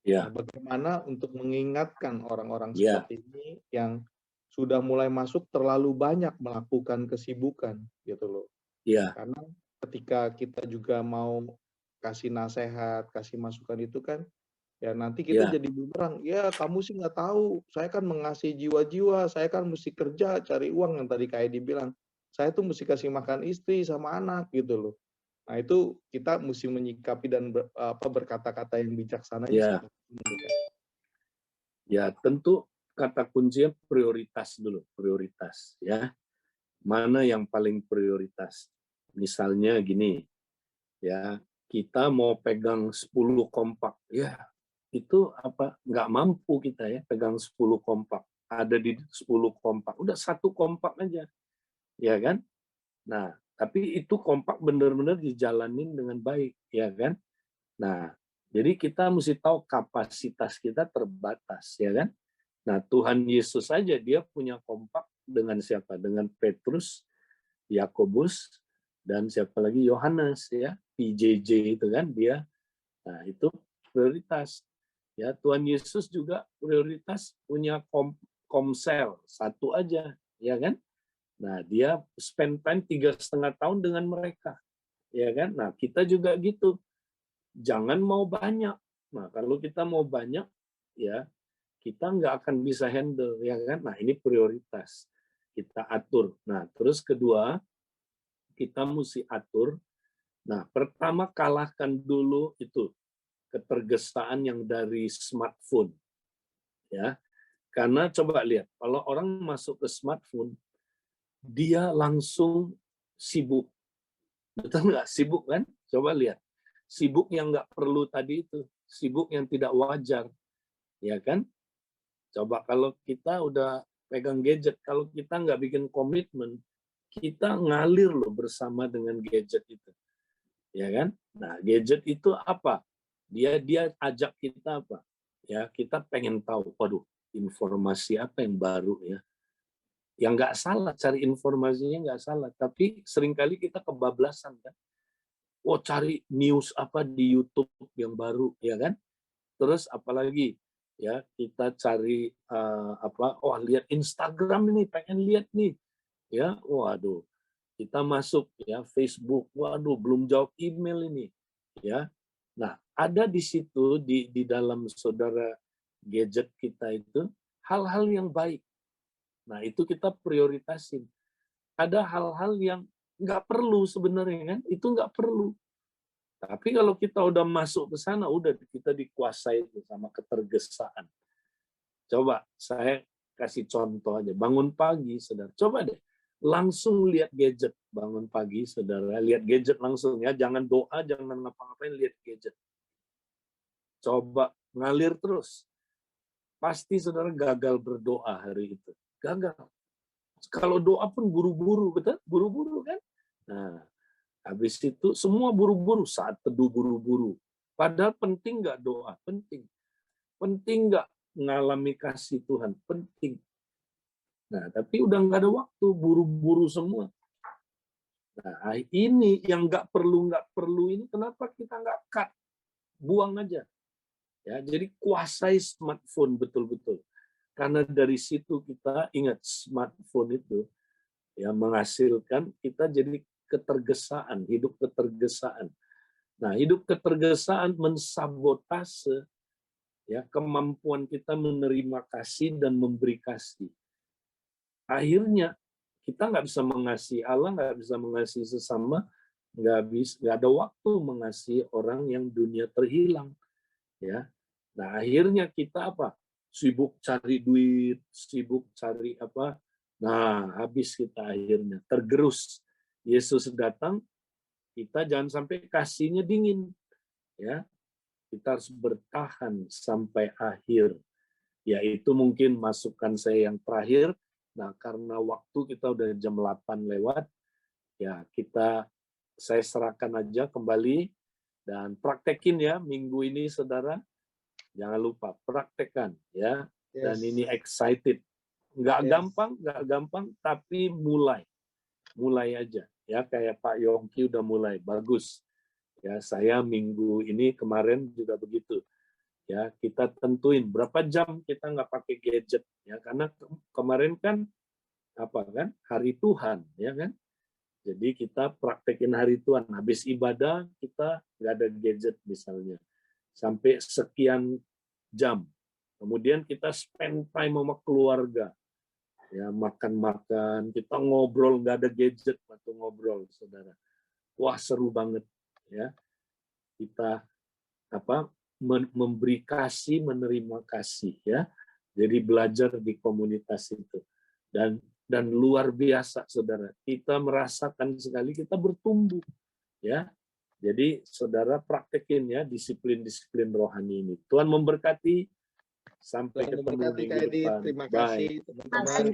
Ya. Nah, bagaimana untuk mengingatkan orang-orang seperti ini yang sudah mulai masuk terlalu banyak melakukan kesibukan gitu loh. Ya. Karena ketika kita juga mau kasih nasihat, kasih masukan itu kan, ya nanti kita jadi bumerang. Ya kamu sih nggak tahu, saya kan mengasihi jiwa-jiwa, saya kan mesti kerja, cari uang yang tadi kayak dibilang. Saya tuh mesti kasih makan istri sama anak gitu loh. Nah itu kita mesti menyikapi dan berkata-kata yang bijaksana. Ya tentu kata kuncinya prioritas dulu, prioritas ya. Mana yang paling prioritas? Misalnya gini, ya kita mau pegang 10 kompak, ya itu apa nggak mampu kita ya pegang 10 kompak. Ada di 10 kompak, udah 1 kompak aja, ya kan? Nah, tapi itu kompak benar-benar dijalanin dengan baik, ya kan? Nah, jadi kita mesti tahu kapasitas kita terbatas, ya kan? Nah, Tuhan Yesus saja dia punya kompak dengan siapa? Dengan Petrus, Yakobus, dan siapa lagi? Yohanes, ya. PJJ itu kan dia. Nah, itu prioritas. Ya, Tuhan Yesus juga prioritas punya komsel satu aja, ya kan? Nah, dia spend time 3,5 tahun dengan mereka, ya kan? Nah, kita juga gitu. Jangan mau banyak. Nah, kalau kita mau banyak, ya kita nggak akan bisa handle, ya kan? Nah, ini prioritas. Kita atur. Nah, terus kedua, kita mesti atur. Nah, pertama kalahkan dulu itu ketergestaan yang dari smartphone. Ya. Karena coba lihat, kalau orang masuk ke smartphone, dia langsung sibuk. Betul nggak? Sibuk kan? Coba lihat. Sibuk yang nggak perlu tadi itu. Sibuk yang tidak wajar. Ya kan? Coba kalau kita udah pegang gadget, kalau kita nggak bikin komitmen, kita ngalir loh bersama dengan gadget itu. Ya kan? Nah, gadget itu apa? Dia ajak kita apa? Ya, kita pengen tahu, waduh, informasi apa yang baru ya. Yang nggak salah, cari informasinya nggak salah. Tapi seringkali kita kebablasan kan. Oh, cari news apa di YouTube yang baru, ya kan? Terus apalagi ya kita cari oh lihat Instagram ini, pengen lihat nih, ya, waduh, kita masuk ya Facebook, waduh belum jawab email ini, ya. Nah ada di situ di dalam saudara gadget kita itu hal-hal yang baik. Nah, itu kita prioritasin. Ada hal-hal yang nggak perlu sebenarnya kan, itu nggak perlu. Tapi kalau kita udah masuk ke sana, udah kita dikuasai sama ketergesaan. Coba saya kasih contoh aja. Bangun pagi, saudara. Coba deh, langsung lihat gadget. Bangun pagi, saudara. Lihat gadget langsung ya. Jangan doa, jangan ngapa-ngapain, lihat gadget. Coba ngalir terus. Pasti saudara gagal berdoa hari itu. Gagal. Kalau doa pun buru-buru, betul? Buru-buru kan? Nah, habis itu semua buru-buru, saat teduh buru-buru. Padahal penting nggak doa? Penting. Penting nggak mengalami kasih Tuhan? Penting. Nah, tapi udah nggak ada waktu, buru-buru semua. Nah, ini yang nggak perlu ini, kenapa kita nggak cut? Buang aja. Ya, jadi kuasai smartphone betul-betul. Karena dari situ kita ingat smartphone itu ya menghasilkan kita jadi ketergesaan, hidup ketergesaan. Nah, hidup ketergesaan mensabotase ya kemampuan kita menerima kasih dan memberi kasih. Akhirnya kita nggak bisa mengasihi Allah, nggak bisa mengasihi sesama, nggak ada waktu mengasihi orang yang dunia terhilang. Ya, nah akhirnya kita apa? Sibuk cari duit, sibuk cari apa? Nah, habis kita akhirnya tergerus. Yesus datang, kita jangan sampai kasihnya dingin. Ya, kita harus bertahan sampai akhir. Ya, itu mungkin masukan saya yang terakhir. Nah, karena waktu kita udah jam 8 lewat, ya saya serahkan aja kembali dan praktekin ya minggu ini, saudara. Jangan lupa praktekkan ya. Yes. Dan ini excited. Nggak gampang, tapi mulai aja ya. Kayak Pak Yongki udah mulai bagus ya. Saya minggu ini kemarin juga begitu ya. Kita tentuin berapa jam kita nggak pakai gadget ya, karena kemarin kan hari Tuhan ya kan. Jadi kita praktekin hari Tuhan, habis ibadah kita nggak ada gadget misalnya sampai sekian jam. Kemudian kita spend time sama keluarga. Ya, makan-makan, kita ngobrol, nggak ada gadget waktu ngobrol, saudara. Wah, seru banget ya. Kita memberi kasih, menerima kasih ya. Jadi belajar di komunitas itu. Dan luar biasa, saudara. Kita merasakan sekali kita bertumbuh ya. Jadi saudara praktekin ya disiplin-disiplin rohani ini. Tuhan memberkati. Sampai ketemu minggu depan. Terima kasih teman-teman.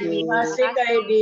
Terima kasih, Kak Edi.